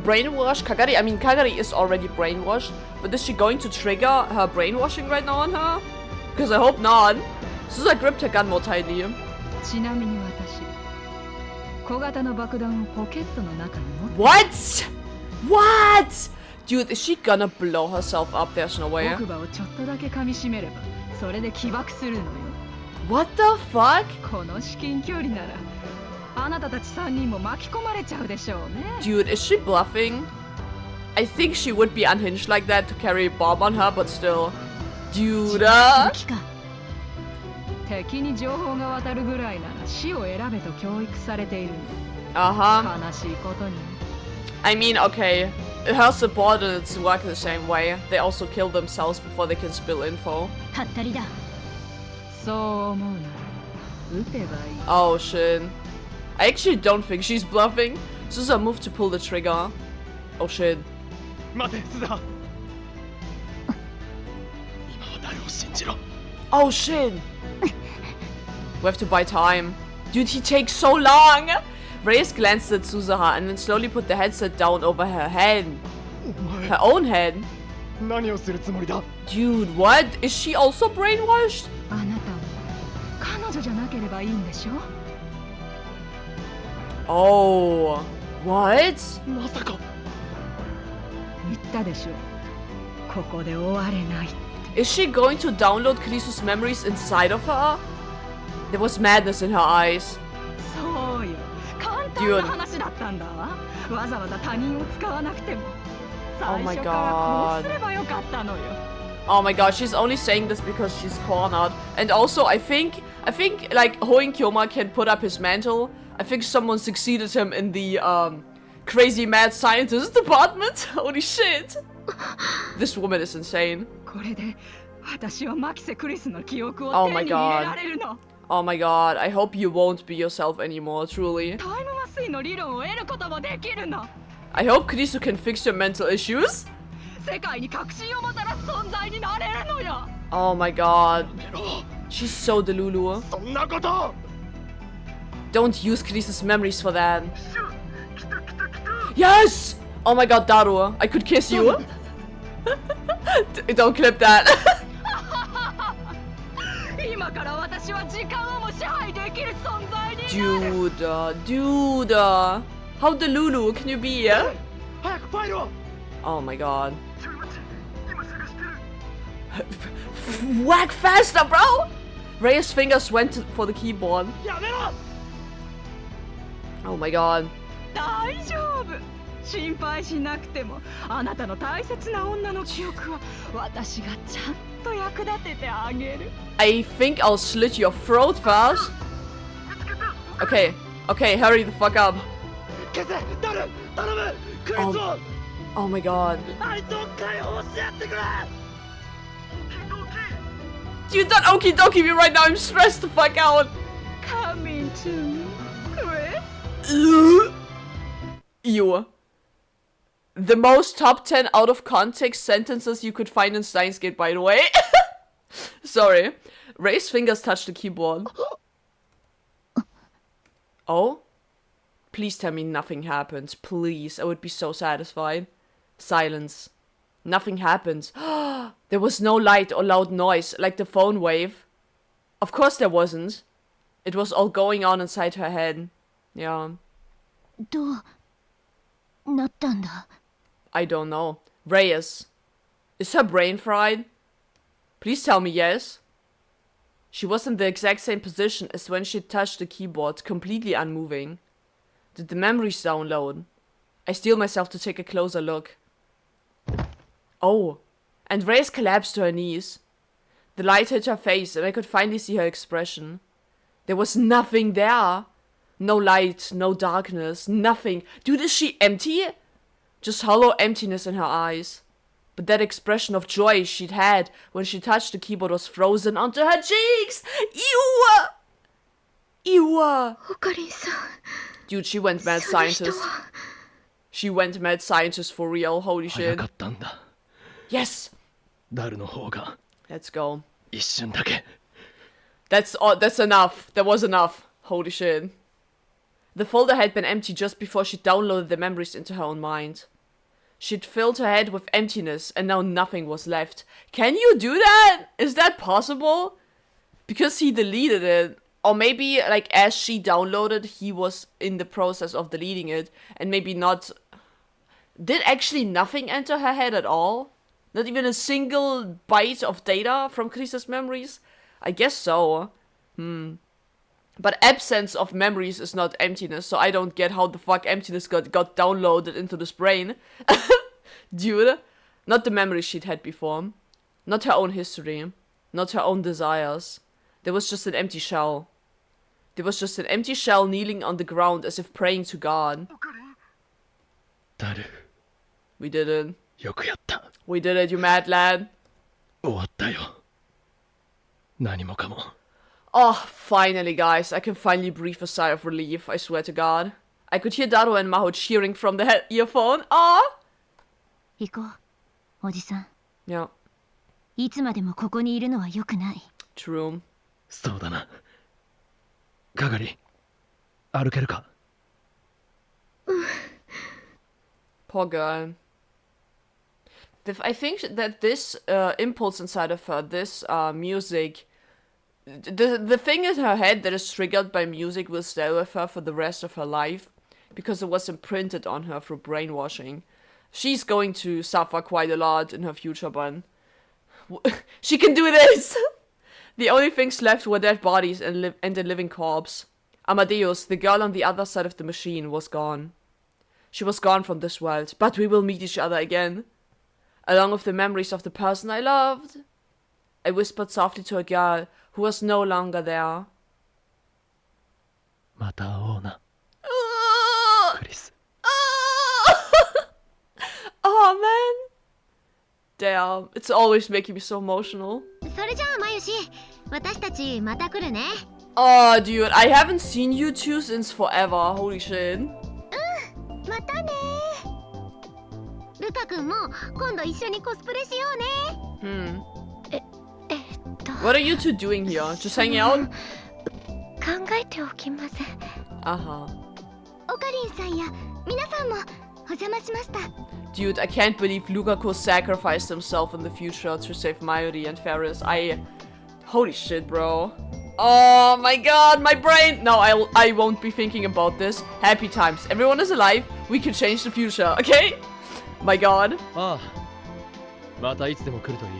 brainwash Kagari? I mean, Kagari is already brainwashed, but is she going to trigger her brainwashing right now on her? Because I hope not. Susa gripped her gun more tightly. ちなみに私、小型の爆弾をポケットの中に持って What? What? Dude, is she gonna blow herself up? There's no way. 奥歯をちょっとだけ噛み締めれば、それで起爆するのよ。 What the fuck? この至近距離なら、あなたたち3人も巻き込まれちゃうでしょうね。 Dude, is she bluffing? I think she would be unhinged like that to carry a bomb on her, but still. Dude, 敵に情報が渡るぐらいなら死を選べと教育されているの。 uh-huh. 悲しいことに。 I mean, okay. Her subordinates work the same way. They also kill themselves before they can spill info. はったりだ。そう思うなら撃てばいい。 Oh shit. I actually don't think she's bluffing. Susa moved to pull the trigger. Oh shit. 待てスザ。今は誰を信じろ。 Oh shit. We have to buy time. Dude, he takes so long. Reyes glanced at Suzaha and then slowly put the headset down over her head. お前 Her own head. 何をするつもりだ。 Dude, what? Is she also brainwashed? あなたも彼女じゃなければいいんでしょ。 Oh. What? まさか。言ったでしょ。ここで終われない。 Is she going to download Krisus' memories inside of her? There was madness in her eyes. そうよ。簡単な話だったんだわ。わざわざ他人を使わなくても。 Oh 最 my 初からこ god. うすればよかったのよ。 Oh my god, she's only saying this because she's cornered. And also, I think like Hoin Kyoma can put up his mantle. I think someone succeeded him in the crazy mad scientist department. Holy shit. This woman is insane. これで私はマキセ・クリスの記憶を Oh 手 my に入れられるの。 Oh my god, I hope you won't be yourself anymore, truly. タイム麻酔の理論を得ることもできるの。 I hope Krisu can fix your mental issues. 世界に革新をもたらす存在になれるのよ。 Oh my god. やめろ。 She's so delulu. そんなこと。 Don't use Krisus' memories for that. Yes! Oh my god, Daru, I could kiss you. Don't clip that. 今から私は時間をも支配できる存在になる。 Dude. How delulu can you be? 早くファイルを。 Oh my god. Whack faster, bro! Rey's fingers went for the keyboard. やめろ。 Oh my god. 大丈夫。心配しなくてもあなたの大切な女の記憶は私がちゃんと役立ててあげる。 I think I'll slit your throat first. Okay, hurry the fuck up. 消せ。ダル頼む。クリスを。 Oh my god. あいつを解放してやってくれ。 Dude, don't okie dokie me right now. I'm stressed the fuck out. Coming to me, Chris. Ew. The most top 10 out of context sentences you could find in Steins Gate, by the way. Sorry. Ray's fingers touched the keyboard. Oh? Please tell me nothing happened. Please. I would be so satisfied. Silence. Nothing happened. There was no light or loud noise, like the phone wave. Of course there wasn't. It was all going on inside her head. Yeah. どうなったんだ。 I don't know. Reyes. Is her brain fried? Please tell me yes. She was in the exact same position as when she touched the keyboard, completely unmoving. Did the memories download? I steel myself to take a closer look. Oh. And Reyes collapsed to her knees. The light hit her face and I could finally see her expression. There was nothing there. No light, no darkness, nothing. Dude, is she empty? Just hollow emptiness in her eyes. But that expression of joy she'd had when she touched the keyboard was frozen onto her cheeks! Ew! Ew! オカリンさん Dude, she went mad その人 scientist. は She went mad scientist for real, holy 早 shit. かったんだ。 Yes! ダルの方が Let's go. 一瞬だけ。 That's enough. That was enough. Holy shit. The folder had been empty just before she downloaded the memories into her own mind. She'd filled her head with emptiness, and now nothing was left. Can you do that? Is that possible? Because he deleted it. Or maybe, like, as she downloaded, he was in the process of deleting it, and maybe not... Did actually nothing enter her head at all? Not even a single byte of data from Krisa's memories? I guess so. But absence of memories is not emptiness, so I don't get how the fuck emptiness got downloaded into this brain. Dude. Not the memories she'd had before. Not her own history. Not her own desires. There was just an empty shell. There was just an empty shell kneeling on the ground as if praying to God. ダル、 We did it. よくやった。 We did it, you mad lad. 終わったよ。何もかも。 Oh, finally, guys. I can finally breathe a sigh of relief, I swear to God. I could hear Daro and Maho cheering from the earphone. Ah! 行こうおじさん Yeah, いつまでもここにいるのは良くない true. そうだな。係、歩けるか。 Poor girl. I think that this impulse inside of her, this music, the thing in her head that is triggered by music will stay with her for the rest of her life, because it was imprinted on her through brainwashing. She's going to suffer quite a lot in her future, but she can do this! The only things left were dead bodies and a living corpse. Amadeus, the girl on the other side of the machine, was gone. She was gone from this world, but we will meet each other again. Along with the memories of the person I loved. I whispered softly to a girl who was no longer there. また会おうな、クリス。Oh man. Damn, it's always making me so emotional. それじゃあまゆし私たちまた来るね Oh, dude, I haven't seen you two since forever. Holy shit. またねルカ君も今度一緒にコスプレしようね What are you two doing here? Just hanging out? 考えておきます Uh-huh. オカリンさんや皆さんもお邪魔しました Dude, I can't believe Lukaku sacrificed himself in the future to save Mayuri and Ferris. Holy shit, bro. Oh my god, my brain! No, I won't be thinking about this. Happy times. Everyone is alive. We can change the future, okay? My god. ああ、またいつでも来るといい。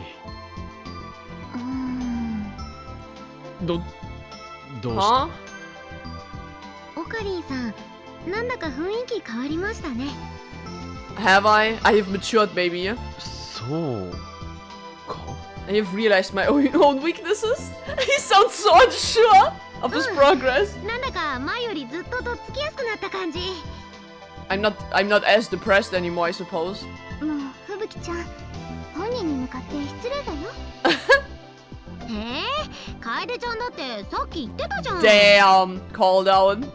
どうした？ Huh? オカリンさんなんだか雰囲気変わりましたね Have I? I have matured, baby. そうか。 I have realized my own weaknesses. He sounds so unsure of his progress. なんだか前よりずっととっつきやすくなった感じ I'm not as depressed anymore, I suppose. もうふぶきちゃん本人に向かって失礼だよ楓ちゃんだってさっき言ってたじゃん Damn, call down.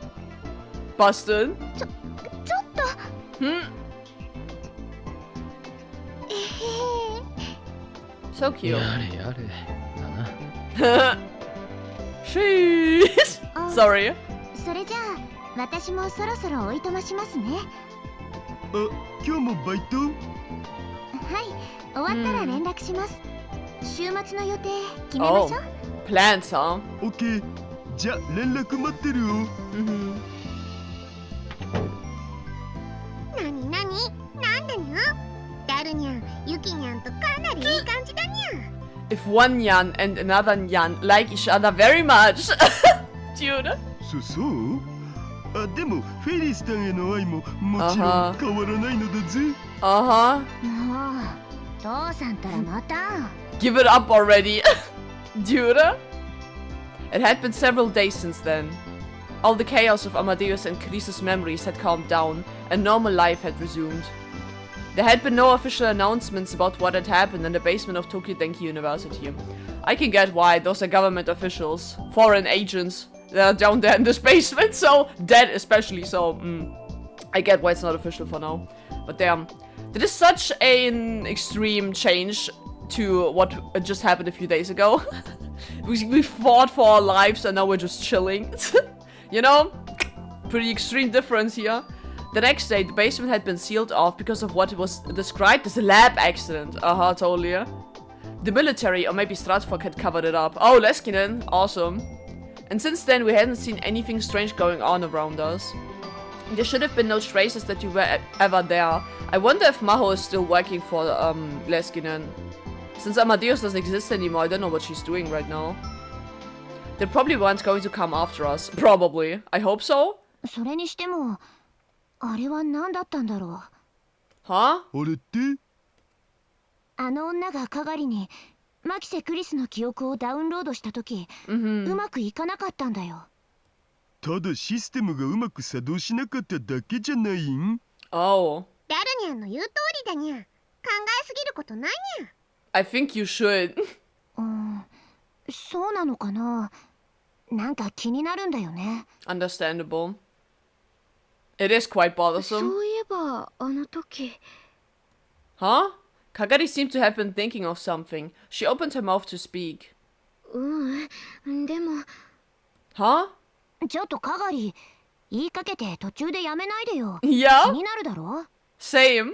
Busted. ちょっと Hmm? So cute. やれやれだな。Sheesh. Sorry. それじゃあ私もそろそろおいとましますねあ、今日もバイト？はい終わったら連絡します、週末の予定決めましょう、 Plans, huh? オッケー。じゃあ連絡待ってるよ。Mm-hmm. なになになんだにゃダルニャンユキニャンとかなりいい感じだにゃ If one Nyan and another Nyan like each other very much. Dude. そうあ、でもフェリスタンへの愛ももちろん変わらないのだぜ。Uh-huh. もう父さんたらまた Give it up already. Dude. It had been several days since then. All the chaos of Amadeus and Krisa's memories had calmed down, and normal life had resumed. There had been no official announcements about what had happened in the basement of Tokyo Denki University. I can get why, those are government officials, foreign agents that are down there in this basement, so dead especially, so I get why it's not official for now. But damn, that is such an extreme change to what just happened a few days ago. we fought for our lives and now we're just chilling. You know? Pretty extreme difference here. The next day, the basement had been sealed off because of what was described as a lab accident. Totally. The military, or maybe Stratford, had covered it up. Oh, Leskinen. Awesome. And since then, we hadn't seen anything strange going on around us. There should have been no traces that you were ever there. I wonder if Maho is still working for Leskinen. Since Amadeus doesn't exist anymore, I don't know what she's doing right now. They probably weren't going to come after us. Probably. I hope so. それにしてもあれは何だったんだろう。Huh? あれって？あの女がカガリにマキセ・クリスの記憶をダウンロードした時、うまくいかなかったんだよ。ただシステムがうまく作動しなかっただけじゃないん？ Oh. ダルニャンの言う通りだにゃ。考えすぎることないにゃ。I think you should. そうなのかな。なんか気になるんだよね。Understandable. It is quite bothersome. そういえばあの時。Huh? Kagari seemed to have been thinking of something. She opened her mouth to speak. でも。Huh? ちょっとカガリ、言いかけて途中でやめないでよ。Yeah? 気になるだろ？ Same.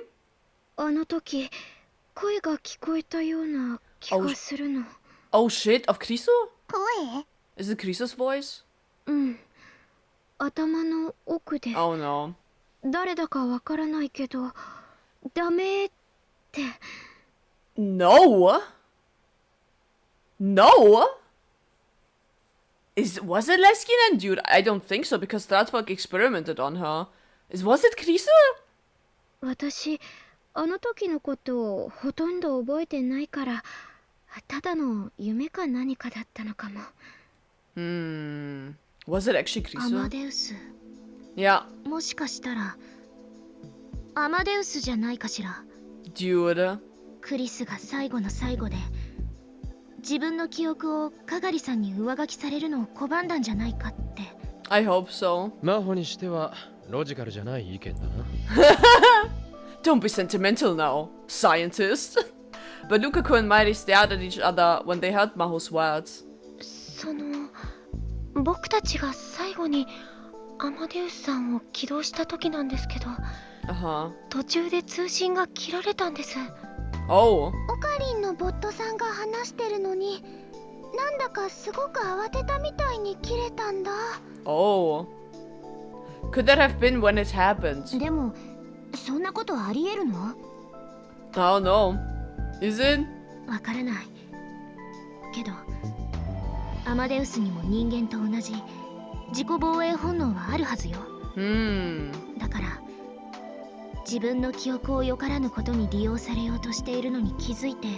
あの時、声が聞こえたような気がするの。Oh shit, of Krisu? 声？ Is it Krisu's voice? 頭の奥で。Oh no. 誰だかわからないけど、ダメって。No? No? Was it Leskinen? Dude, I don't think so because Stratford experimented on her. Was it Krisu? 私、あの時のことをほとんど覚えてないから、ただの夢か何かだったのかも。Was it actually Krisu? アマデウス。Yeah. もしかしたら、アマデウスじゃないかしら。Dude. クリスが最後の最後で、自分の記憶をカガリさんに上書きされるのを拒んだんじゃないかって。I hope so. マホにしてはロジカルじゃない意見だな。Don't be sentimental now, scientist. But Lukaku and Miley stared at each other when they heard Maho's words. 僕たちが最後にアマデウスさんを起動した時なんですけど、途中で通信が切られたんです。Oh. オカリンのボットさんが話してるのに、なんだかすごく慌てたみたいに切れたんだ。Oh. Could that have been when it happened? でも、そんなことありえるの？ Oh no. Is it? わからない。けど、アマデウスにも人間と同じ自己防衛本能はあるはずよ。だから、自分の記憶をよからぬことに利用されようとしているのに気づいて、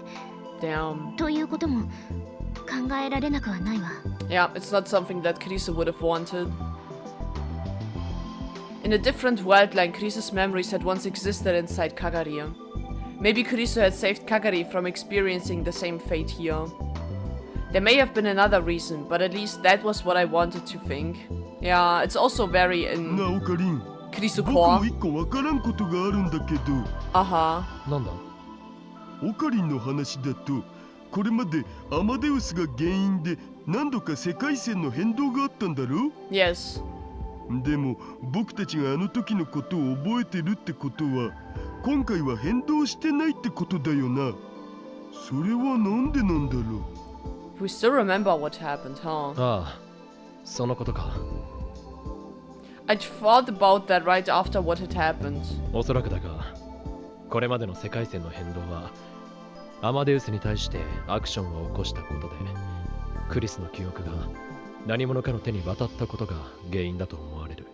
Damn. ということも考えられなくはないわ。Yeah, it's not something that Krisu would have wanted. In a different world line, Krisu's memories had once existed inside Kagari. Maybe Krisu had saved Kagari from experiencing the same fate here. There may have been another reason, but at least that was what I wanted to think. Yeah, it's also very in なあオカリン、 Krisu 僕も core. 一個わからんことがあるんだけど、なんだ？オカリンの話だと、これまでアマデウスが原因で何度か世界線の変動があったんだろ？ Yes. でも僕たちがあの時のことを覚えてるってことは、今回は変動してないってことだよな。それはなんでなんだろう？ We still remember what happened, huh? ああ、そのことか。I thought about that right after what had happened. おそらくだが、これまでの世界線の変動はアマデウスに対してアクションを起こしたことで、クリスの記憶が何者かの手に渡ったことが原因だと思われる。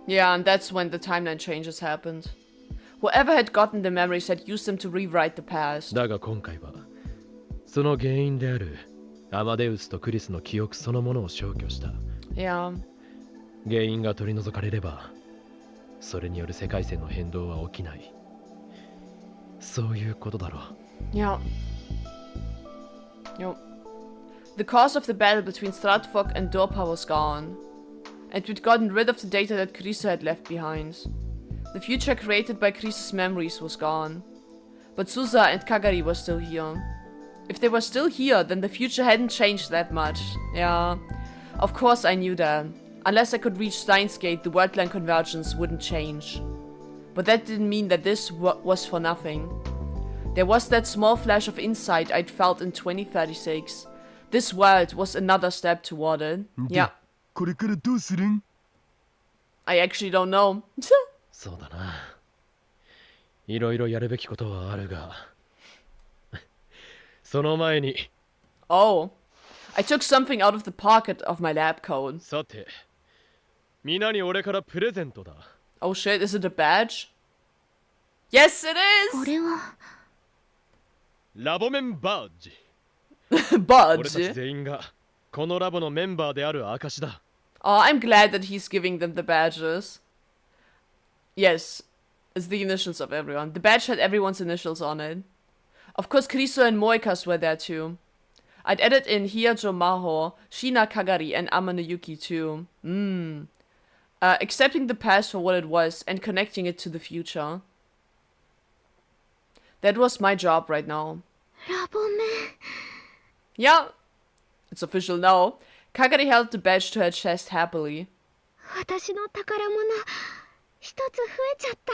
Yeah, and that's when the timeline changes happened. Whoever had gotten the memories had used them to rewrite the past. だが今回はその原因であるアマデウスとクリスの記憶そのものを消去した。Yeah. 原因が取り除かれれば、それによる世界線の変動は起きない。そういうことだろう。 Yeah. Yo. The cause of the battle between Stratfog and Dorpa was gone, and we'd gotten rid of the data that Kriso had left behind. The future created by Kriso's memories was gone, but Susa and Kagari were still here. If they were still here, then the future hadn't changed that much. Yeah, of course I knew that. Unless I could reach Steins Gate, the worldline convergence wouldn't change. But that didn't mean that this was for nothing. There was that small flash of insight I'd felt in 2036. This world was another step toward it. Yeah. これからどうするん？ I actually don't know. そうだな。いろいろやるべきことはあるが、その前に。Oh. I took something out of the pocket of my lab coat. さて、皆に俺からプレゼントだ。Oh shit, is it a badge? Yes, it こ is! れはラボメンバージ。俺たち Budge. 全員がこのラボのメンバーである証だ。Oh, I'm glad that he's giving them the badges. Yes, it's the initials of everyone. The badge had everyone's initials on it. Of course, Kriso and Moikas were there too. I'd added in Hiyajo Maho, Shina Kagari, and Amane Yuki too. Accepting the past for what it was and connecting it to the future. That was my job right now. ラボメン。 Yeah, it's official now. Kagari held the badge to her chest happily. 私の宝物一つ増えちゃった。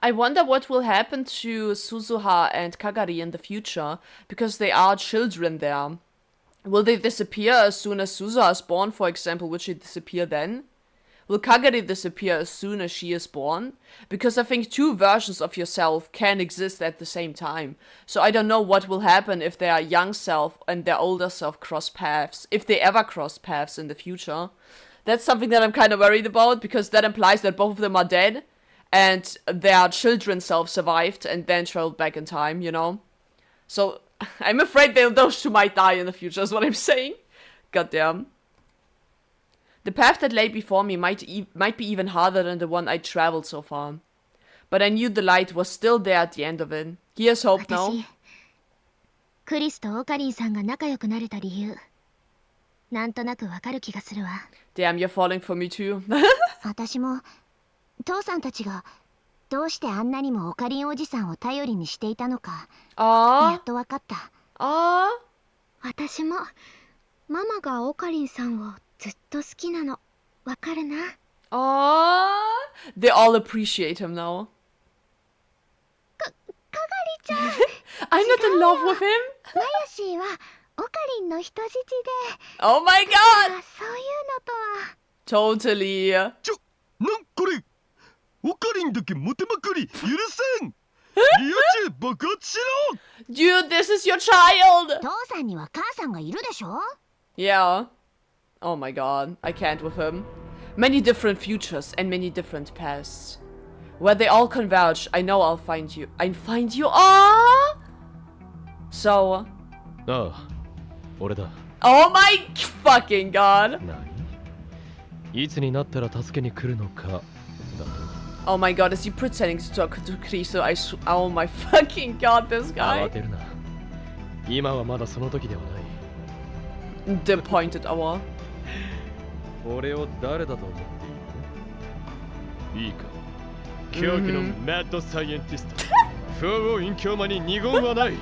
I wonder what will happen to Suzuha and Kagari in the future, because they are children there. Will they disappear as soon as Suzuha is born, for example? Will she disappear then? Will Kagari disappear as soon as she is born? Because I think two versions of yourself can exist at the same time. So I don't know what will happen if their young self and their older self cross paths, if they ever cross paths in the future. That's something that I'm kind of worried about, because that implies that both of them are dead and their children's self survived and then traveled back in time, you know? So I'm afraid those two might die in the future, is what I'm saying. Goddamn. The path that lay before me might be even harder than the one I'd traveled so far. But I knew the light was still there at the end of it. Here's hope now. 私クリスとオカリンさんが仲良くなれた理由なんとなくわかる気がするわ。 Damn, you're falling for me too. 私も父さんたちがどうしてあんなにもオカリンおじさんを頼りにしていたのかや Aww. っとわかった。 Aww. 私もママがオカリンさんをずっと好きなのわかるな。 Aww. They all appreciate him now. かがりちゃん I'm not in love with him. マヤシーはオカリンの人質で Oh my god. そういうのとは Totally. なんこれオカリンだけモテまくり許せんリアチェ爆発しろ Dude, this is your child. 父さんには母さんがいるでしょ。 Yeah. Oh my god. I can't with him. Many different futures and many different pasts. Where they all converge, I know I'll find you. I'll find you. Aww. So. ああ、俺だ。 Oh my fucking god. 何？いつになったら助けに来るのかだと。 Oh my god, is he pretending to talk to Kriso? Oh my fucking god, this 慌 guy. てるな。今はまだその時ではない。 The pointed hour. 俺を誰だと思っているの？いいか。狂気のマッドサイエンティスト。不王隠居間に二言はない。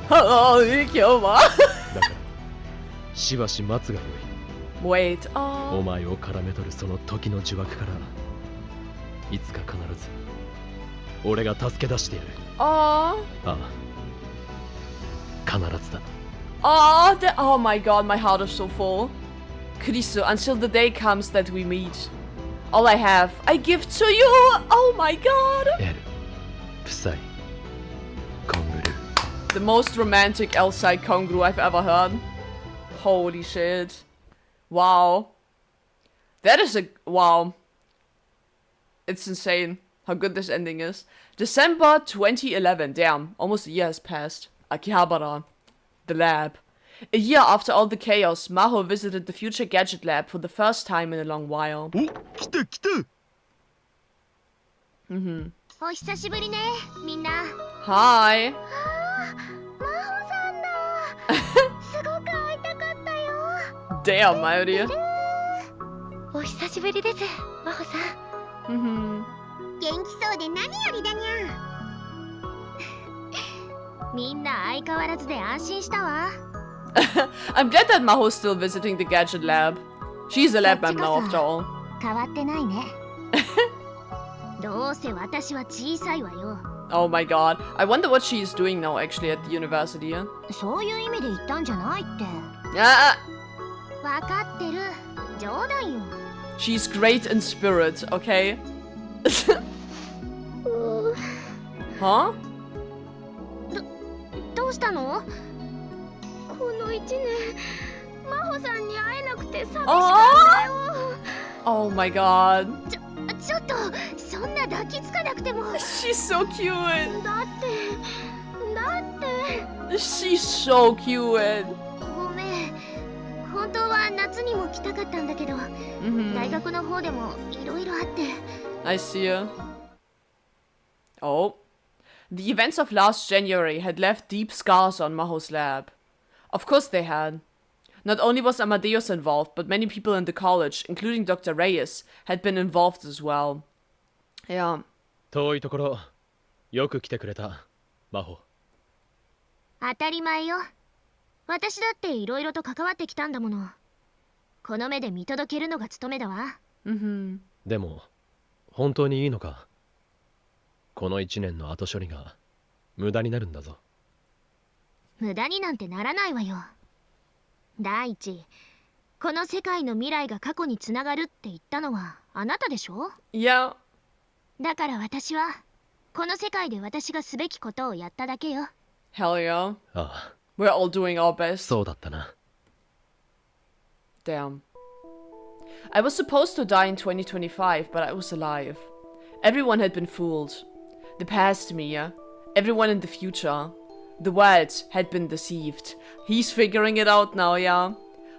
Oh, you kill me. だから、しばし待つがよい。 Wait, お前を絡め取るその時の呪縛からいつか必ず俺が助け出してやる。 oh. ああ、必ずだ。 Oh my god, my heart is so full. Kriso, until the day comes that we meet. All I have, I give to you. Oh my god. エル、プサイ、コングルー。 The most romantic L-side Kongru I've ever heard. Holy shit. Wow. That is wow. It's insane how good this ending is. December 2011. Damn, almost a year has passed. Akihabara. The lab. A year after all the chaos, Maho visited the Future Gadget Lab for the first time in a long while. お来た来たお久しぶりね、みんな。Hi. 真帆さんだ。すごく会いたかったよ。 Damn, Maori. お久しぶりです、真帆さん。元気そうで何よりだにゃ。みんな相変わらずで安心したわ。I'm glad that Maho's still visiting the gadget lab. She's a lab member after all. 変わってないね。どうせ私は小さいわよ。Oh my god. I wonder what she is doing now actually at the university. そういう意味で言ったんじゃないって。Ah, わかってる。冗談よ。she's great in spirit, okay? Huh? どうしたの？この1年、真帆さんに会えなくて寂しかったよ。Oh my god. ちょっと、そんな抱きつかなくても。 She's so cute. だって。 She's so cute. ごめん。本当は夏にも来たかったんだけど、大学の方でもいろいろあって。 I see you. Oh. The events of last January had left deep scars on Maho's lab. Of course they had. Not only was Amadeus involved, but many people in the college, including Dr. Reyes, had been involved as well. Yeah. 遠いところよく来てくれた、真帆。当たり前よ。私だっていろいろと関わってきたんだもの。この目で見届けるのが務めだわ。でも本当にいいのか。この1年の後処理が無駄になるんだぞ。無駄になんてならないわよ。第一、この世界の未来が過去につながるって言ったのはあなたでしょ？ Yeah. だから私はこの世界で私がすべきことをやっただけよ。 Hell yeah. ああ、 We're all doing our best. そうだったな。Damn. I was supposed to die in 2025, but I was alive. Everyone had been fooled. The past me, yeah? Everyone in the future. The world had been deceived. He's figuring it out now, yeah?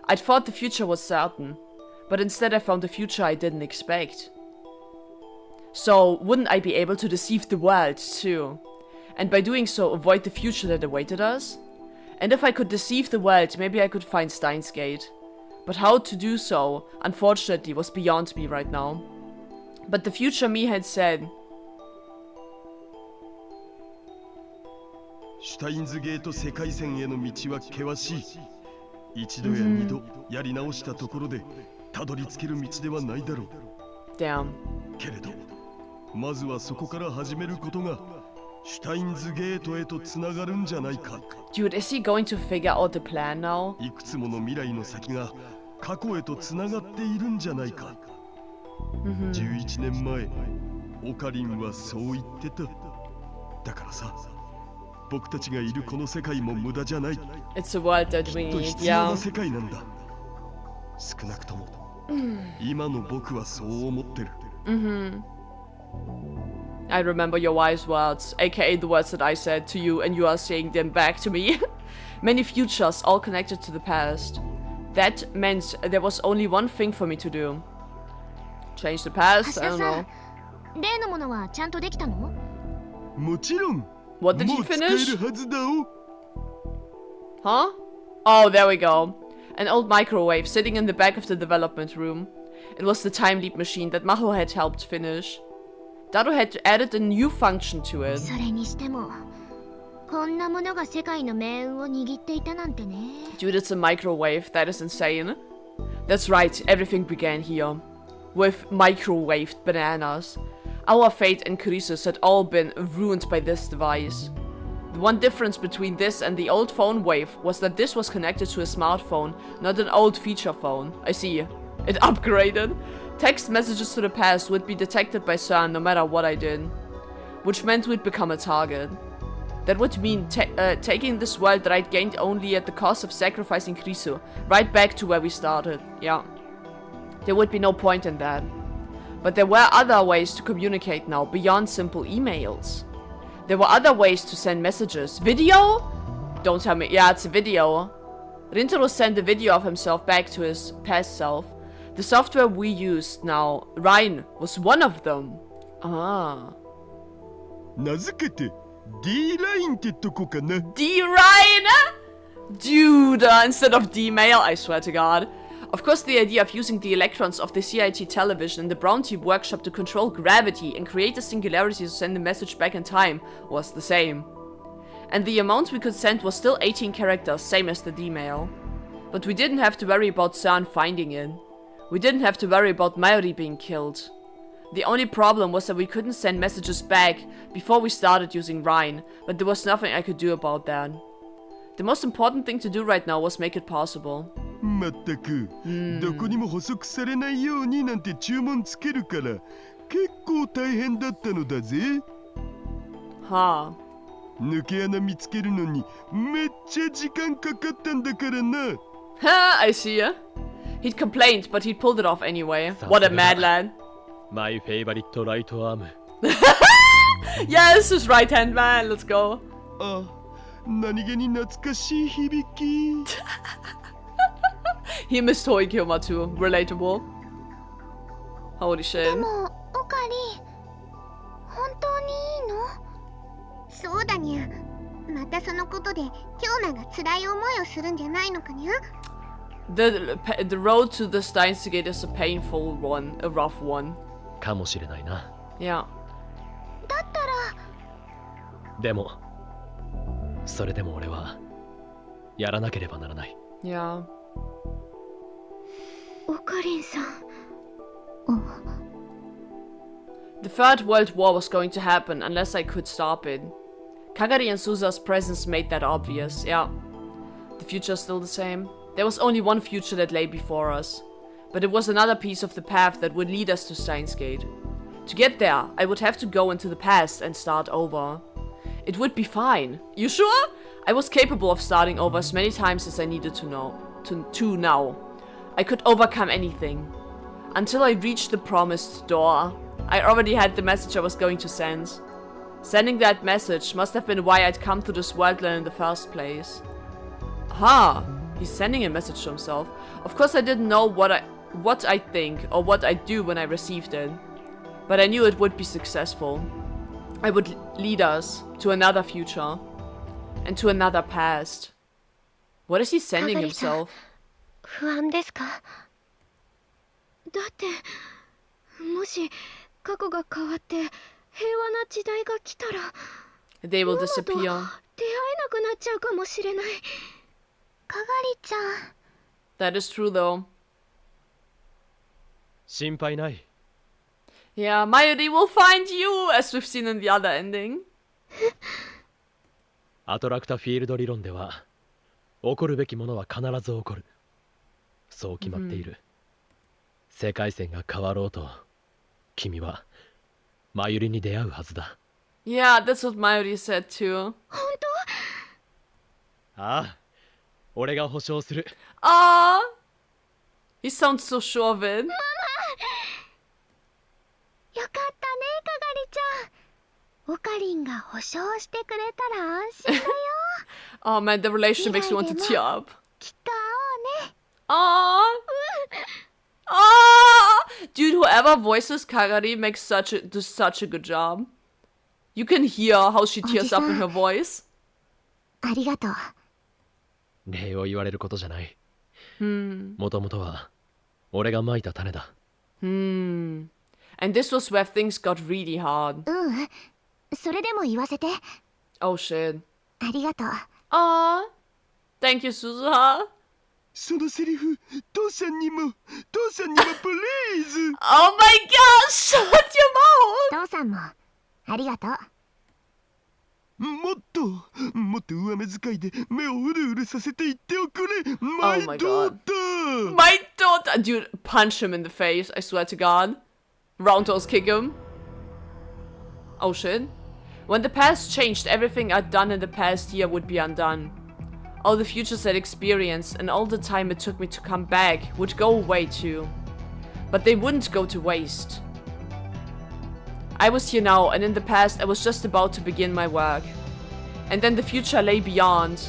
I'd thought the future was certain, but instead I found a future I didn't expect. So, wouldn't I be able to deceive the world, too? And by doing so, avoid the future that awaited us? And if I could deceive the world, maybe I could find Steins Gate. But how to do so, unfortunately, was beyond me right now. But the future me had said, シュタインズゲート世界線への道は険しい。一度や二度やり直したところでたどり着ける道ではないだろう。 damn. けれど、まずはそこから始めることがシュタインズゲートへとつながるんじゃないか。 Dude, is he going to figure out the plan now? いくつもの未来の先が過去へとつながっているんじゃないか。11年前、オカリンはそう言ってた。だからさ、僕たちがいるこの世界も無駄じゃない。 It's a world that き we っと need, 必要 yeah. な世界なんだ。少なくとも、今の僕はそう思ってる。I remember your wise words, aka the words that I said to you and you are saying them back to me. Many futures, all connected to the past. That meant there was only one thing for me to do. Change the past? I don't know. 例のものはちゃんとできたの？もちろん。 What did も he う使え finish? るはずだよ。 Huh? Oh, there we go. An old microwave sitting in the back of the development room. It was the time leap machine that Maho had helped finish. Dado had added a new function to it. それにしても、こんなものが世界の命運を握っていたなんてね。 Dude, it's a microwave. That is insane. That's right, everything began here. With microwaved bananas. Our fate and Chrysis had all been ruined by this device. The one difference between this and the old phone wave was that this was connected to a smartphone, not an old feature phone. I see. It upgraded. Text messages to the past would be detected by CERN no matter what I did. Which meant we'd become a target. That would mean taking this world that I'd gained only at the cost of sacrificing Chryso, right back to where we started. Yeah. There would be no point in that. But there were other ways to communicate now, beyond simple emails. There were other ways to send messages. Video? Don't tell me. Yeah, it's a video. Rintaro sent a video of himself back to his past self. The software we used now, Rhine, was one of them. Ah. 名付けて D ラインってとこかな。 D Ryan? Dude, instead of D-mail, I swear to God. Of course, the idea of using the electrons of the CIT television in the Brown Tube workshop to control gravity and create a singularity to send a message back in time was the same. And the amount we could send was still 18 characters, same as the D-mail. But we didn't have to worry about CERN finding it. We didn't have to worry about Mayuri being killed. The only problem was that we couldn't send messages back before we started using Rhine, but there was nothing I could do about that. The most important thing to do right now was make it possible. まったく、どこにも補足されないようになんて注文つけるから結構大変だったのだぜ。はあ。抜け穴見つけるのにめっちゃ時間かかったんだからな。Ha, I see ya. He'd complained, but he'd pulled it off anyway. What a mad lad. My favorite right arm. Yes, his right hand man, let's go. あ、何気に懐かしい響き。He missed Hoikiyama too. Relatable. Holy shit. でもオカリン本当にいいの？そうだにゃ。またそのことで京奈が辛い思いをするんじゃないのかにゃ。The road to the Steins gate is a painful one, a rough one. かもしれないな。Yeah. だったらでもそれでも俺はやらなければならない。Yeah. オカリンさん。The Third World War was going to happen unless I could stop it. Kagari and Suza's presence made that obvious, yeah. The future is still the same. There was only one future that lay before us. But it was another piece of the path that would lead us to Steins Gate. To get there, I would have to go into the past and start over. It would be fine. You sure? I was capable of starting over as many times as I needed to now. I could overcome anything. Until I reached the promised door. I already had the message I was going to send. Sending that message must have been why I'd come to this worldland in the first place. Aha! He's sending a message to himself. Of course I didn't know what I'd think or what I'd do when I received it. But I knew it would be successful. I would lead us to another future. And to another past. What is he sending himself? 不安ですか？だってもし過去が変わって平和な時代が来たら They will ママと disappear. 出会えなくなっちゃうかもしれない。かがりちゃん。 That is true though. 心配ない。 Yeah, Mayuri will find you, as we've seen in the other ending. アトラクタフィールド理論では起こるべきものは必ず起こる。そう決まっている。世界線が変わろうと君はマユリに出会うはずだ。 Yeah, that's what Mayuri said too. 本ああ、俺が保証する。 Ah, he sounds so sure of it. 当？よかったね、かがりちゃん。オカリンが保証してくれたら安心だよ。 Oh man, the relationship makes me want to tear up. きっと会おうね。 Ah, ah, dude, whoever voices Kagari makes does such a good job. You can hear how she tears up in her voice. ありがとう。礼を言われることじゃない。Hmm. もともとは俺がまいた種だ。Hmm. And this was where things got really hard. それでも言わせて。 Oh shit. ありがとう。Ah, thank you, Suzuha. そのセリフ、父さんにもプリーズ。 Oh my gosh, shut your mouth. 父さんもありがとう。もっと上目遣いで目をうるうるさせて言っておくれ。 Oh my god. daughter. My daughter. Dude, punch him in the face, I swear to God. Roundhouse kick him. Oh shit. When the past changed, everything I'd done in the past year would be undone. All the futures I'd experienced and all the time it took me to come back would go away too. But they wouldn't go to waste. I was here now, and in the past I was just about to begin my work. And then the future lay beyond.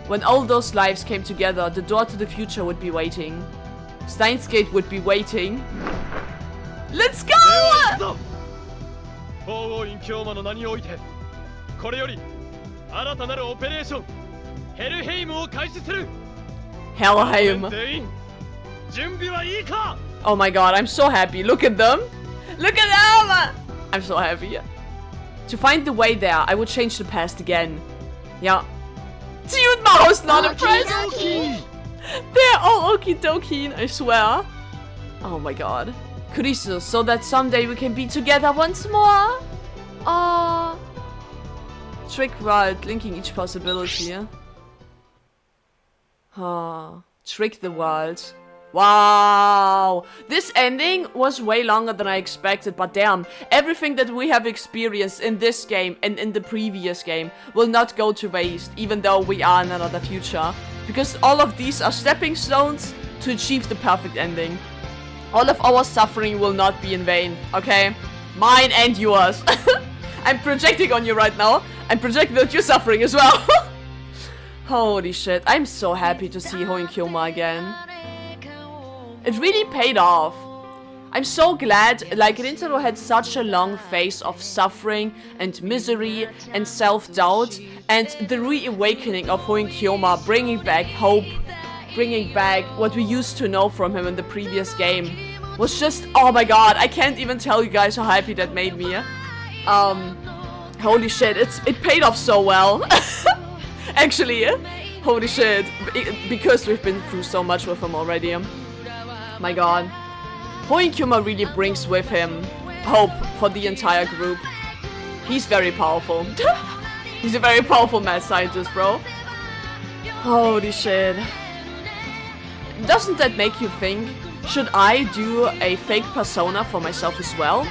When all those lives came together, the door to the future would be waiting. Steins Gate would be waiting. Let's go! 法王院教魔の名においてこれより新たなるオペレーションヘルヘイムを開始する。 Helheim. 全員準備はいいか。 Oh my god, I'm so happy. Look at them. Look at them. I'm so happy. To find the way there, I would change the past again. Yeah. Dude, Mao's not impressed. They're all okie dokie, I swear. Oh my god. Kurisu, so that someday we can be together once more. Oh. Trick world, linking each possibility. Trick the world. Wow, this ending was way longer than I expected, but damn, everything that we have experienced in this game and in the previous game will not go to waste, even though we are in another future, because all of these are stepping stones to achieve the perfect ending. All of our suffering will not be in vain, okay? Mine and yours. I'm projecting on you right now. I'm projecting that you're suffering as well. Holy shit, I'm so happy to see Hoinkyoma again. It really paid off. I'm so glad, like, Rintaro had such a long phase of suffering and misery and self-doubt, and the reawakening of Hoinkyoma, bringing back hope, bringing back what we used to know from him in the previous game, was just, oh my god, I can't even tell you guys how happy that made me. Holy shit, it paid off so well. Actually, holy shit, because we've been through so much with him already. My god. Hoinkyoma really brings with him hope for the entire group. He's very powerful. He's a very powerful mad scientist, bro. Holy shit. Doesn't that make you think, should I do a fake persona for myself as well?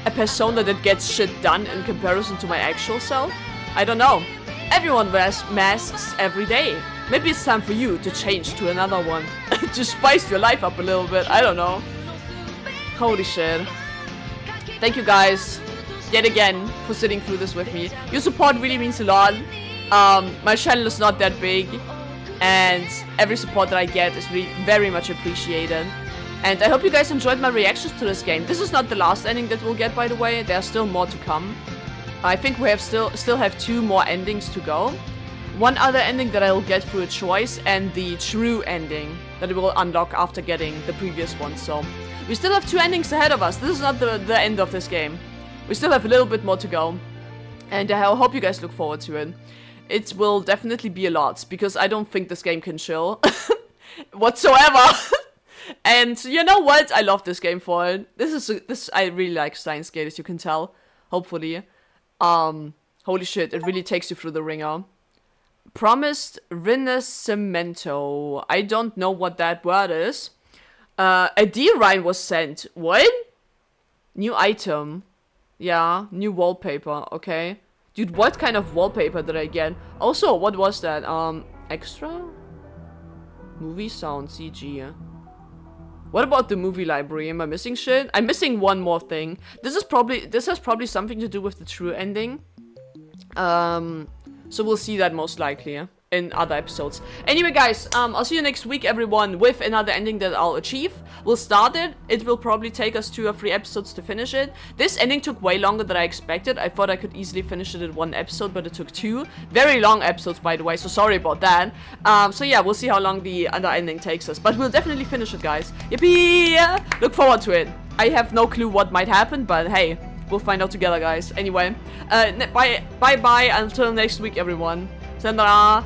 A persona that gets shit done in comparison to my actual self? I don't know. Everyone wears masks every day. Maybe it's time for you to change to another one. To spice your life up a little bit, I don't know. Holy shit. Thank you guys, yet again, for sitting through this with me. Your support really means a lot. My channel is not that big, and every support that I get is really very much appreciated. And I hope you guys enjoyed my reactions to this game. This is not the last ending that we'll get, by the way. There's still more to come. I think we have still have 2 more endings to go. One other ending that I will get through a choice, and the true ending that we will unlock after getting the previous one. So we still have 2 endings ahead of us. This is not the end of this game. We still have a little bit more to go. And I hope you guys look forward to it. It will definitely be a lot, because I don't think this game can chill. Whatsoever. And you know what? I love this game for it. I really like Steins Gate, as you can tell. Hopefully. Holy shit, it really takes you through the ringer. Promised Rinascimento. I don't know what that word is. A D-Rhine was sent. What? New item. Yeah, new wallpaper. Okay. Dude, what kind of wallpaper did I get? Also, what was that? Extra? Movie sound CG. What about the movie library? Am I missing shit? I'm missing one more thing. This has probably something to do with the true ending. So we'll see that most likely in other episodes. Anyway, guys, I'll see you next week, everyone, with another ending that I'll achieve. We'll start it. It will probably take us 2 or 3 episodes to finish it. This ending took way longer than I expected. I thought I could easily finish it in 1 episode, but it took 2. Very long episodes, by the way, so sorry about that. So yeah, we'll see how long the other ending takes us. But we'll definitely finish it, guys. Yippee! Look forward to it. I have no clue what might happen, but hey, we'll find out together, guys. Anyway, bye-bye until next week, everyone. Sayonara.